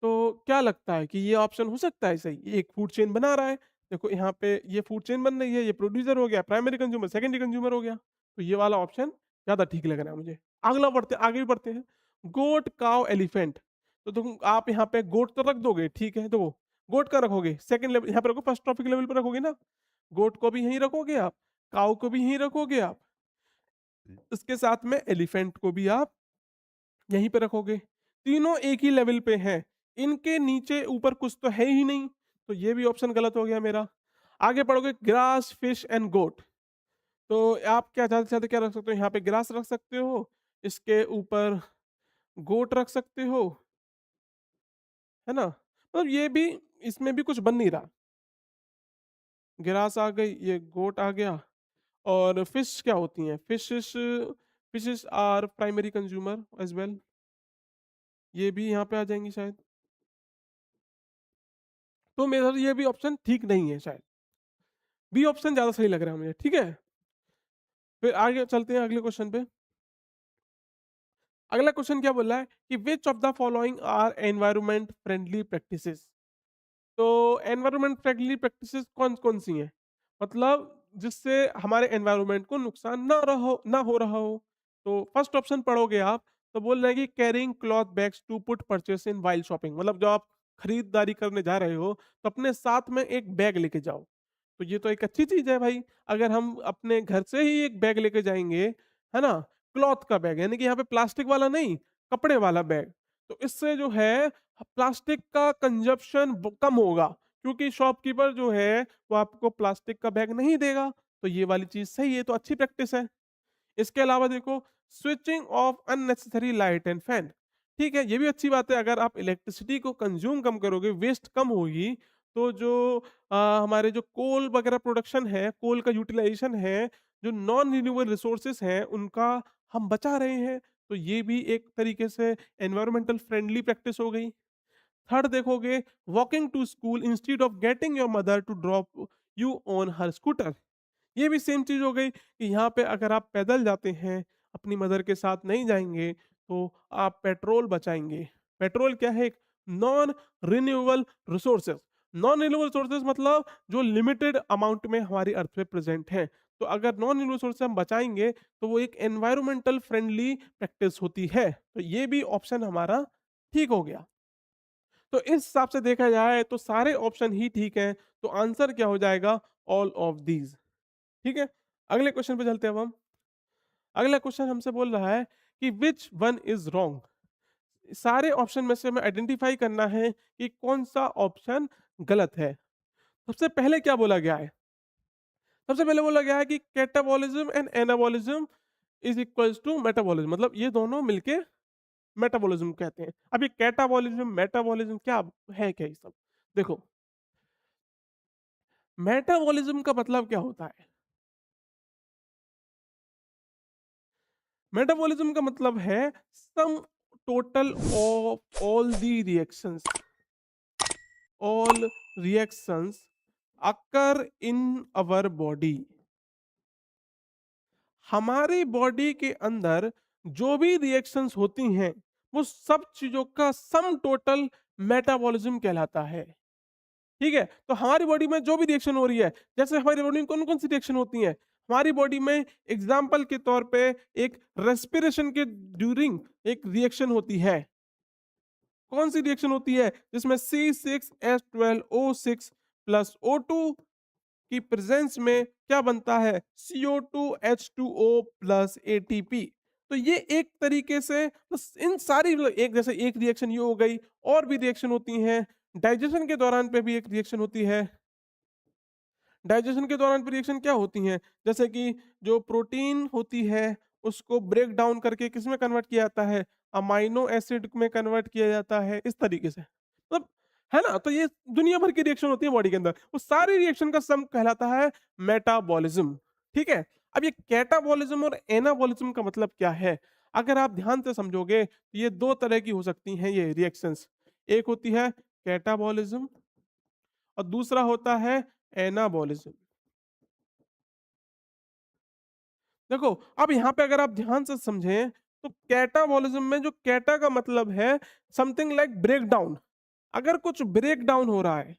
तो क्या लगता है कि ये ऑप्शन हो सकता है सही? ये एक फूड चेन बना रहा है। देखो यहाँ पे ये फूड चेन बन रही है, ये प्रोड्यूसर हो गया, प्राइमरी कंज्यूमर, सेकेंडरी कंज्यूमर हो गया। तो ये वाला ऑप्शन ज़्यादा ठीक लग रहा है मुझे। अगला बढ़ते आगे भी बढ़ते हैं। गोट, काऊ, एलिफेंट। तो तुम आप यहाँ पे गोट तो रख दोगे, ठीक है। देखो गोट का रखोगे सेकंड लेवल, यहाँ पे रखो फर्स्ट टॉपिक लेवल पे रखोगे ना। गोट को भी यहीं रखोगे आप, काऊ को भी यहीं रखोगे आप, इसके साथ में एलिफेंट को भी आप यहीं पे रखोगे। तीनों एक ही लेवल पे हैं। इनके नीचे ऊपर कुछ तो है ही नहीं, तो ये भी ऑप्शन गलत हो गया मेरा। आगे पढ़ोगे ग्रास, फिश एंड गोट। तो आप क्या ज़्यादा से ज़्यादा क्या रख सकते हो? यहाँ पे ग्रास रख सकते हो, इसके ऊपर गोट रख सकते हो, है ना? मतलब ये भी, इसमें भी कुछ बन नहीं रहा। ग्रास आ गई, ये गोट आ गया और फिश क्या होती हैं? Fishes are primary consumer as well, ये भी यहाँ पे आ जाएँगी शायद। तो मेरा ये भी ऑप्शन ठीक नहीं है शायद। बी ऑप्शन ज़्यादा सही लग रहा है मुझे, ठीक है? फिर आगे चलते हैं अगले क्वेश्चन पे। अगला क्वेश्चन क्या बोल रहा है कि which of the following are environment friendly practices? तो एनवायरनमेंट फ्रेंडली प्रैक्टिसेस कौन-कौन सी हैं? मतलब जिससे हमारे एनवायरनमेंट को नुकसान ना हो रहा हो। तो फर्स्ट ऑप्शन पढ़ोगे आप, तो बोल रहे हैं कि carrying cloth bags to put purchase in while shopping, मतलब जब आप खरीदारी करने जा रहे हो, तो अपने साथ में एक बैग लेके जाओ। तो ये तो एक अच्छी चीज़ है भाई, अगर हम अपने घर से ही एक बैग लेके जाएँगे, है ना? क्लॉथ का बैग यानी कि यहाँ पे प्लास्टिक वाला नहीं, कपड़े वाला बैग। तो इससे जो है प्लास्टिक का कंजप्शन कम होगा, क्योंकि शॉपकीपर जो है वो आपको प्लास्टिक का बैग नहीं देगा। तो ये वाली चीज़ सही है, तो अच्छी प्रैक्टिस है। इसके अलावा देखो switching off unnecessary light and fan, ठीक है, ये भी अच्छी बात है। अगर आप इलेक्ट्रिसिटी को कंज्यूम कम करोगे, वेस्ट कम होगी, तो जो हमारे जो कोल वगैरह प्रोडक्शन है, कोल का यूटिलाइजेशन है, जो नॉन रिन्यूएबल रिसोर्सेज हैं, उनका हम बचा रहे हैं। तो ये भी एक तरीके से एनवायरमेंटल फ्रेंडली प्रैक्टिस हो गई। थर्ड देखोगे walking to school instead of getting your mother to drop you on her scooter, ये भी सेम चीज़ हो गई कि यहाँ पे अगर आप पैदल जाते हैं, अपनी मदर के साथ नहीं जाएँगे, तो आप पेट्रोल बचाएँगे। पेट्रोल क्या है? एक non renewable resources. Non renewable resources मतलब जो लिमिटेड अमाउंट में हमारी अर्थ पे प्रेज़ेंट हैं। तो अगर नॉन रिन्यूएबल रिसोर्सेज़ हम बचाएँगे, तो वो एक एनवायरमेंटल फ्रेंडली प्रैक्टिस होती है। तो ये भी ऑप्शन हमारा ठीक हो गया। तो इस हिसाब से देखा जाए तो सारे ऑप्शन ही ठीक हैं। तो आंसर क्या हो जाएगा? All of these. ठीक है? अगले क्वेश्चन पे चलते हैं अब हम। अगला क्वेश्चन हमसे बोल रहा है कि व्हिच वन इज़ रॉन्ग? सारे ऑप्शन में से हमें आइडेंटिफाई करना है कि कौन-सा ऑप्शन गलत है। सबसे पहले क्या बोला गया है? सबसे पहले बोला गया है कि catabolism and anabolism is equals to metabolism, मतलब ये दोनों मिलके मेटाबॉलिज्म कहते हैं। अब ये कैटाबॉलिज्म, मेटाबॉलिज्म क्या है क्या ये सब? देखो, मेटाबॉलिज्म का मतलब क्या होता है? मेटाबॉलिज्म का मतलब है sum total of all reactions occur in our body. हमारी बॉडी के अंदर जो भी रिएक्शंस होती हैं, वो सब चीजों का सम टोटल मेटाबॉलिज्म कहलाता है। ठीक है, तो हमारी बॉडी में जो भी रिएक्शन हो रही है, जैसे हमारी बॉडी में कौन कौन सी रिएक्शन होती है, हमारी बॉडी में एग्जाम्पल के तौर पे एक रेस्पिरेशन के ड्यूरिंग एक रिएक्शन होती है। कौन सी रिएक्शन होती है? जिसमें C6H12O6 प्लस O2 की प्रेजेंस में क्या बनता है, CO2H2O प्लस ATP। तो ये एक तरीके से बस इन सारी मतलब एक जैसे एक रिएक्शन ये हो गई, और भी रिएक्शन होती हैं। डाइजेशन के दौरान पे भी एक रिएक्शन होती है। डाइजेशन के दौरान भी रिएक्शन क्या होती हैं, जैसे कि जो प्रोटीन होती है उसको ब्रेक डाउन करके किस में कन्वर्ट किया जाता है, अमाइनो एसिड में कन्वर्ट किया जाता है, इस तरीके से मतलब, है ना। तो ये दुनिया भर की रिएक्शन होती है बॉडी के अंदर, वो सारी रिएक्शन का सम कहलाता है मेटाबॉलिज्म। ठीक है। अब ये कैटाबॉलिज्म और एनाबॉलिज्म का मतलब क्या है, अगर आप ध्यान से समझोगे तो ये दो तरह की हो सकती हैं ये रिएक्शंस। एक होती है कैटाबॉलिज्म और दूसरा होता है एनाबॉलिज्म। देखो, अब यहाँ पे अगर आप ध्यान से समझें तो कैटाबॉलिज्म में जो कैटा का मतलब है समथिंग लाइक ब्रेक डाउन। अगर कुछ ब्रेक डाउन हो रहा है,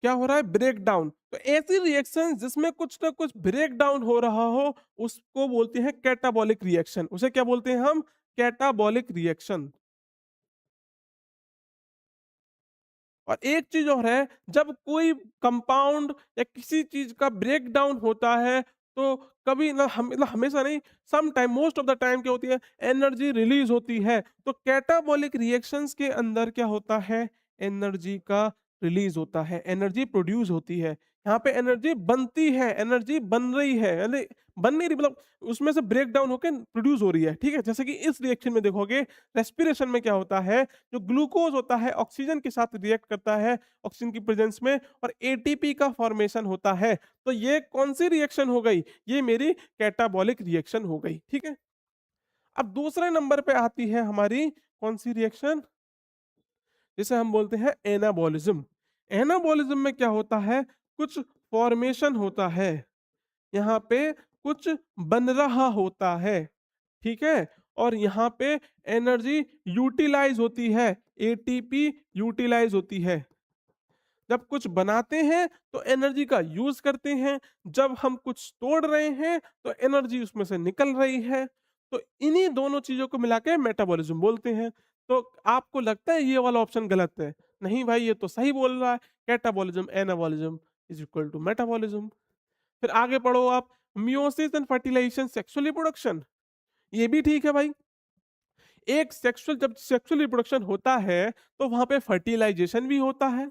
क्या हो रहा है, ब्रेक डाउन। तो ऐसी रिएक्शन जिसमें कुछ ना कुछ ब्रेक डाउन हो रहा हो उसको बोलते हैं कैटाबॉलिक रिएक्शन। उसे क्या बोलते हैं हम, कैटाबॉलिक रिएक्शन। और एक चीज और है, जब कोई कंपाउंड या किसी चीज का ब्रेक डाउन होता है तो कभी ना हम मतलब हमेशा नहीं, some time, most of the time क्या होती है, एनर्जी रिलीज होती है। तो कैटाबॉलिक रिएक्शंस के अंदर क्या होता है, एनर्जी का रिलीज होता है, एनर्जी प्रोड्यूस होती है। यहाँ पे एनर्जी बनती है, एनर्जी बन रही है, यानी बन नहीं रही मतलब उसमें से ब्रेक डाउन होकर प्रोड्यूस हो रही है। ठीक है, जैसे कि इस रिएक्शन में देखोगे, रेस्पिरेशन में क्या होता है, जो ग्लूकोज होता है ऑक्सीजन के साथ रिएक्ट करता है ऑक्सीजन की प्रेजेंस में, और एटीपी का फॉर्मेशन होता है। तो ये कौन सी रिएक्शन हो गई, ये मेरी कैटाबॉलिक रिएक्शन हो गई। ठीक है। अब दूसरे नंबर पे आती है हमारी कौन सी रिएक्शन, जिसे हम बोलते हैं एनाबॉलिज्म। एनाबॉलिज्म में क्या होता है, कुछ फॉर्मेशन होता है, यहाँ पे कुछ बन रहा होता है। ठीक है। और यहाँ पे एनर्जी यूटिलाइज होती है, एटीपी यूटिलाइज होती है। जब कुछ बनाते हैं तो एनर्जी का यूज करते हैं, जब हम कुछ तोड़ रहे हैं तो एनर्जी उसमें से निकल रही है। तो इन्हीं दोनों चीजों को मिला के मेटाबॉलिज्म बोलते हैं। तो आपको लगता है ये वाला ऑप्शन गलत है, नहीं भाई ये तो सही बोल रहा है, catabolism anabolism is equal to metabolism. फिर आगे पढ़ो आप, meiosis and fertilisation sexual reproduction, ये भी ठीक है भाई। एक सेक्सुअल, जब सेक्सुअल रिप्रोडक्शन होता है तो वहां पे फर्टिलाइजेशन भी होता है,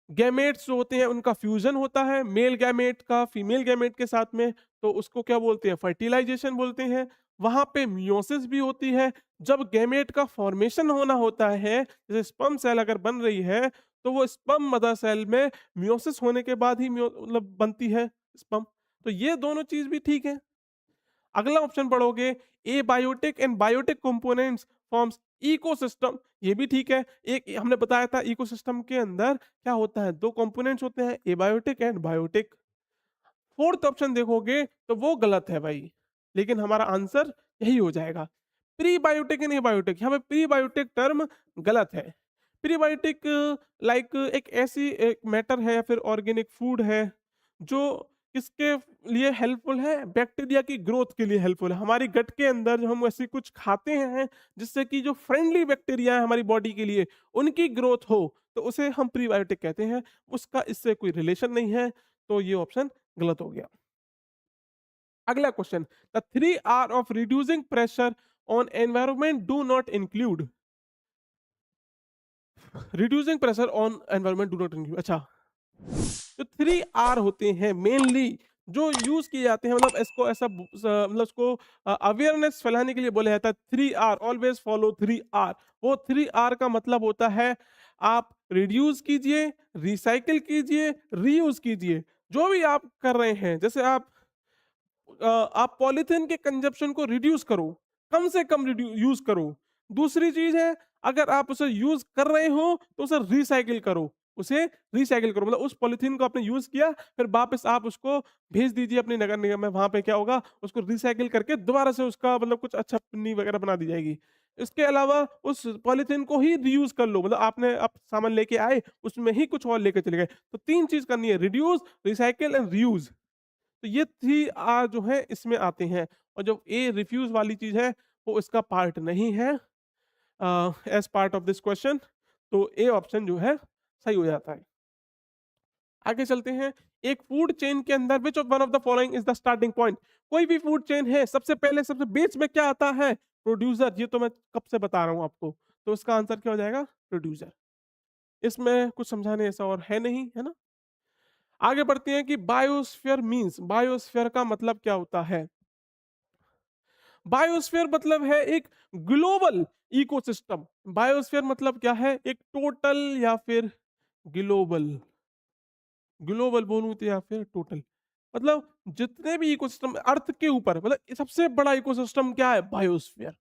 गैमेट्स जो होते हैं उनका फ्यूजन होता है मेल गैमेट का फीमेल गैमेट के साथ में, तो उसको क्या बोलते हैं, फर्टिलाइजेशन बोलते हैं। वहां पे मियोसिस भी होती है, जब गैमेट का फॉर्मेशन होना होता है, जैसे स्पर्म सेल अगर बन रही है तो वो स्पर्म मदर सेल में मियोसिस होने के बाद ही मतलब बनती है स्पर्म। तो ये दोनों चीज भी ठीक है। अगला ऑप्शन पढ़ोगे, abiotic and biotic components forms ecosystem, ये भी ठीक है। एक हमने बताया था इकोसिस्टम के अंदर क्या होता है, दो कंपोनेंट्स होते हैं, abiotic and biotic. Fourth option देखोगे तो वो गलत है भाई, लेकिन हमारा आंसर यही हो जाएगा, प्रीबायोटिक एंड एबायोटिक। यहाँ पे प्रीबायोटिक टर्म गलत है। प्रीबायोटिक लाइक एक ऐसी एक मैटर है या फिर ऑर्गेनिक फूड है जो किसके लिए हेल्पफुल है, बैक्टीरिया की ग्रोथ के लिए हेल्पफुल है। हमारी गट के अंदर जो हम ऐसी कुछ खाते हैं जिससे कि जो फ्रेंडली बैक्टीरिया है हमारी बॉडी के लिए उनकी ग्रोथ हो, तो उसे हम प्रीबायोटिक कहते हैं। उसका इससे कोई रिलेशन नहीं है, तो ये ऑप्शन गलत हो गया। अगला question, the 3 R of reducing pressure on environment do not include, reducing pressure on environment do not include. अच्छा, जो 3 R होते हैं मेनली जो यूज किए जाते हैं, मतलब इसको ऐसा मतलब इसको अवेयरनेस फैलाने के लिए बोला जाता है 3 R, ऑलवेज फॉलो 3 R। वो 3 R का मतलब होता है, आप रिड्यूस कीजिए, रिसाइकिल कीजिए, रीयूज कीजिए। जो भी आप कर रहे हैं, जैसे आप पॉलीथीन के कंजप्शन को रिड्यूस करो, कम से कम यूज करो। दूसरी चीज है, अगर आप उसे यूज कर रहे हो तो उसे रिसाइकिल करो, उसे रिसाइकिल करो, मतलब उस पॉलीथीन को आपने यूज किया फिर वापस आप उसको भेज दीजिए अपने नगर निगम में, वहां पे क्या होगा, उसको रिसाइकिल करके दोबारा से उसका मतलब कुछ अच्छा पन्नी वगैरह बना दी जाएगी। इसके अलावा उस पॉलीथीन को ही रीयूज कर लो, मतलब आपने आप सामान लेके आए उसमें ही कुछ और लेके चले गए। तो 3 चीज करनी है, रिड्यूस, रिसाइकिल एंड रीयूज। तो ये 3 R जो है इसमें आते हैं, और जो ए रिफ्यूज वाली चीज है वो इसका पार्ट नहीं है as part of this question. तो ए ऑप्शन जो है सही हो जाता है। आगे चलते हैं। एक फूड चेन के अंदर which of one of the following is the starting point. कोई भी फूड चेन है, सबसे पहले सबसे बीच में क्या आता है? प्रोड्यूसर। ये तो मैं कब से बता रहा हूं आपको। तो इसका आंसर क्या हो जाएगा? प्रोड्यूसर। इसमें कुछ समझाने ऐसा और है नहीं, है ना। आगे बढ़ते हैं कि बायोस्फीयर मींस, बायोस्फीयर का मतलब क्या होता है? बायोस्फीयर मतलब है एक ग्लोबल इकोसिस्टम। बायोस्फीयर मतलब क्या है? एक टोटल या फिर ग्लोबल, ग्लोबल बोलूं तो या फिर टोटल, मतलब जितने भी इकोसिस्टम अर्थ के ऊपर, मतलब सबसे बड़ा इकोसिस्टम क्या है? बायोस्फीयर।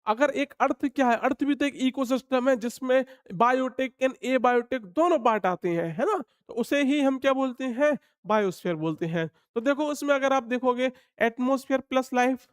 अगर एक अर्थ क्या है? अर्थ भी तो एक इकोसिस्टम है जिसमें बायोटेक एंड ए बायोटेक दोनों पार्ट आते हैं, है ना। तो उसे ही हम क्या बोलते हैं? बायोस्फीयर बोलते हैं। तो देखो उसमें अगर आप देखोगे, atmosphere plus life,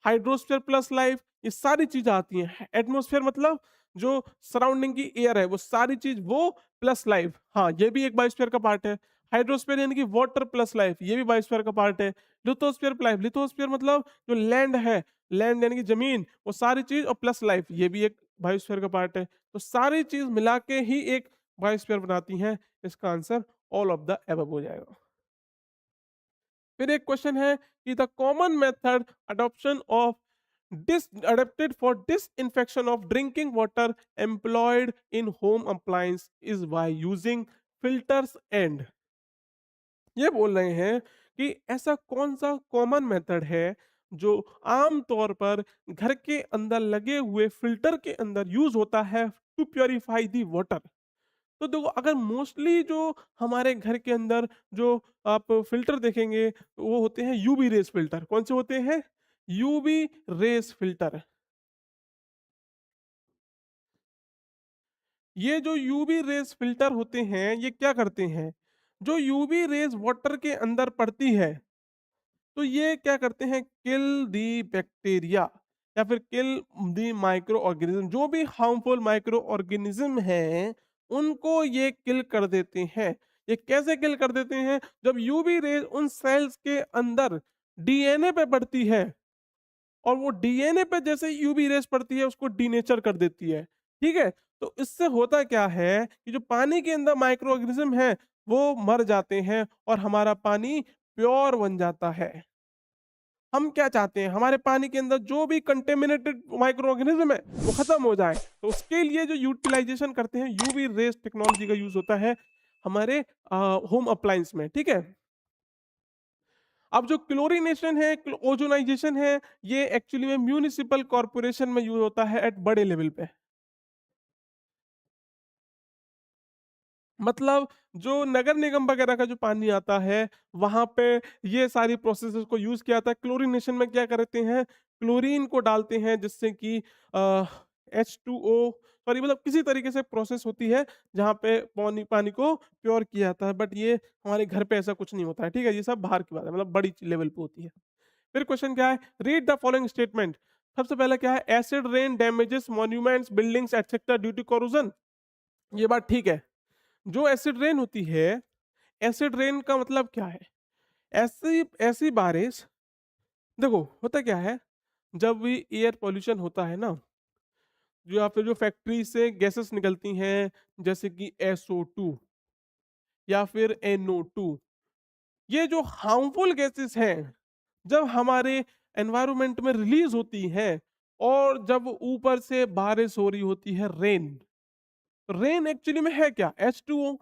hydrosphere plus life, ये सारी चीजें आती हैं। एटमोस्फेयर मतलब जो सराउंडिंग की एयर है वो सारी चीज, वो प्लस लाइफ, हाँ ये भी एक बायोस्फीयर का पार्ट है। हाइड्रोस्फीयर यानी कि वाटर प्लस लाइफ, ये भी बायोस्फीयर का पार्ट है। लिथोस्फीयर लाइफ, लिथोस्फीयर मतलब जो लैंड है, लैंड यानी कि जमीन, वो सारी चीज, और प्लस लाइफ, ये भी एक बायोस्फीयर का पार्ट है। तो सारी चीज मिला के ही एक बायोस्फीयर बनाती हैं। इसका answer all of the above हो जाएगा। फिर एक क्वेश्चन है कि the common method adoption of dis adapted for disinfection of drinking water employed in home appliance is by using filters and। ये बोल रहे हैं कि ऐसा कौन सा कॉमन मेथड है जो आम तौर पर घर के अंदर लगे हुए फिल्टर के अंदर यूज होता है टू प्योरीफाई दी वाटर। तो देखो, अगर मोस्टली जो हमारे घर के अंदर जो आप फिल्टर देखेंगे वो होते हैं यूवी रेस फिल्टर। कौन से होते हैं? UV rays filter. ये जो यूवी रेस फिल्टर होते हैं ये क्या करते हैं? जो यूवी रेस वाटर के अंदर पड़ती है तो ये क्या करते हैं? किल दी बैक्टीरिया या फिर किल दी माइक्रो ऑर्गेनिज्म। जो भी हार्मफुल माइक्रो ऑर्गेनिज्म हैं उनको ये किल कर देते हैं। ये कैसे किल कर देते हैं? जब यूवी रेस उन सेल्स के अंदर डीएनए पे पड़ती है, और वो डीएनए पे जैसे यूवी रेस पड़ती है उसको डीनेचर कर देती है। ठीक है। तो इससे होता क्या है कि जो पानी के अंदर माइक्रो ऑर्गेनिज्म है वो मर जाते हैं और हमारा पानी प्योर बन जाता है। हम क्या चाहते हैं? हमारे पानी के अंदर जो भी कंटेमिनेटेड माइक्रो ऑर्गेनिज्म है वो खत्म हो जाए। तो उसके लिए जो यूटिलाइजेशन करते हैं, यूवी रेस टेक्नोलॉजी का यूज होता है हमारे होम अप्लायंस में। ठीक है। अब जो क्लोरीनेशन है, ओजोनाइजेशन है, ये एक्चुअली में म्यूनिसिपल कॉर्पोरेशन में यूज होता है एट बड़े लेवल पे। मतलब जो नगर निगम वगैरह का जो पानी आता है वहां पे ये सारी प्रोसेसेस को यूज किया जाता है। क्लोरीनेशन में क्या करते हैं? क्लोरीन को डालते हैं जिससे कि H2O, सॉरी, मतलब किसी तरीके से प्रोसेस होती है जहाँ पे पानी पानी को प्योर किया जाता है। बट ये हमारे घर पे ऐसा कुछ नहीं होता है। ठीक है, ये सब बाहर की बात है, मतलब बड़ी लेवल पे होती है। फिर क्वेश्चन क्या है? Read the following statement. सबसे पहले क्या है? Acid rain damages monuments buildings etcetera due to corrosion. ये बात ठीक है। जो एसिड रेन होती है, एसिड रेन का मतलब क्या है? ऐसी ऐसी बारिश, देखो होता क्या है, जब भी एयर पोल्यूशन होता है ना, जो या फिर जो फैक्ट्री से गैसेस निकलती हैं जैसे कि SO2 या फिर NO2, ये जो हार्मफुल गैसेस हैं जब हमारे एनवायरनमेंट में रिलीज होती हैं, और जब ऊपर से बारिश हो रही होती है, रेन, रेन एक्चुअली में है क्या? H2O।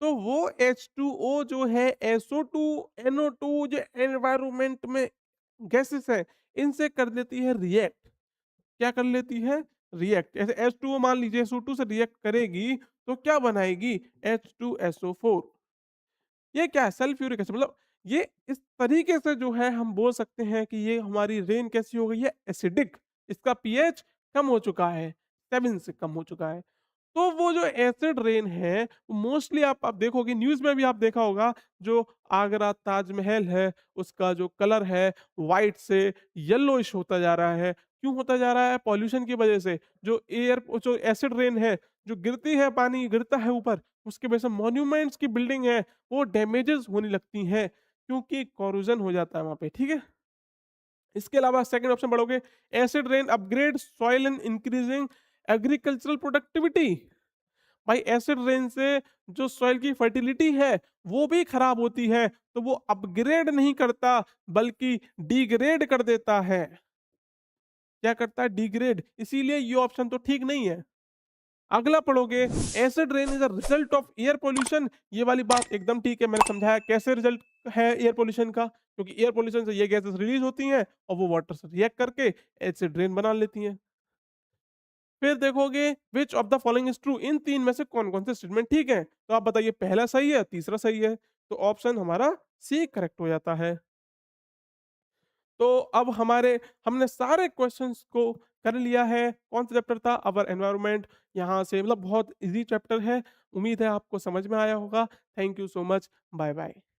तो वो H2O जो है SO2 NO2 जो एनवायरनमेंट में गैसेस है इनसे कर देती है रिएक्ट। क्या कर लेती है? रिएक्ट। ऐसे H2O मान लीजिए SO2 से रिएक्ट करेगी तो क्या बनाएगी? H2SO4। ये क्या है? Sulphuric acid. मतलब ये इस तरीके से जो है हम बोल सकते हैं कि ये हमारी रेन कैसी हो गई है? एसिडिक। इसका पीएच कम हो चुका है, 7 से कम हो चुका है। तो वो जो एसिड रेन है मोस्टली आप देखोगे, न्यूज़ में भी आप देखा होगा, जो आगरा ताजमहल है उसका जो कलर है वाइट से येलोइश होता जा रहा है। क्यों होता जा रहा है? पॉल्यूशन की वजह से। जो एसिड रेन है, जो गिरती है, पानी गिरता है ऊपर, उसकी वजह से मॉन्यूमेंट्स की बिल्डिंग है वो डैमेजेस होने लगती हैं क्योंकि कोरोजन हो जाता है वहां पे। ठीक है। इसके अलावा सेकंड ऑप्शन पढ़ोगे, acid rain upgrade soil and increasing agricultural productivity. भाई एसिड रेन से जो सॉइल की फर्टिलिटी है वो भी खराब होती है, तो वो अपग्रेड नहीं करता बल्कि डिग्रेड कर देता है। क्या करता है? डिग्रेड। इसीलिए ये ऑप्शन तो ठीक नहीं है। अगला पढ़ोगे, acid rain is a result of air pollution. ये वाली बात एकदम ठीक है, मैंने समझाया कैसे रिजल्ट है एयर पोल्यूशन का, क्योंकि एयर पोल्यूशन से ये गैसेस रिलीज होती हैं और वो वाटर से रिएक्ट करके एसिड रेन बना लेती हैं। फिर देखोगे which of the following is true, इन तीन में से कौन कौन से स्टेटमेंट ठीक है, तो आप बताइए पहला सही है तीसरा सही है, तो ऑप्शन हमारा सी करेक्ट हो जाता है। तो अब हमने सारे क्वेश्चंस को कर लिया है। कौन सा चैप्टर था? अवर एनवायरनमेंट। यहाँ से मतलब बहुत इजी चैप्टर है। उम्मीद है आपको समझ में आया होगा। Thank you so much. Bye bye.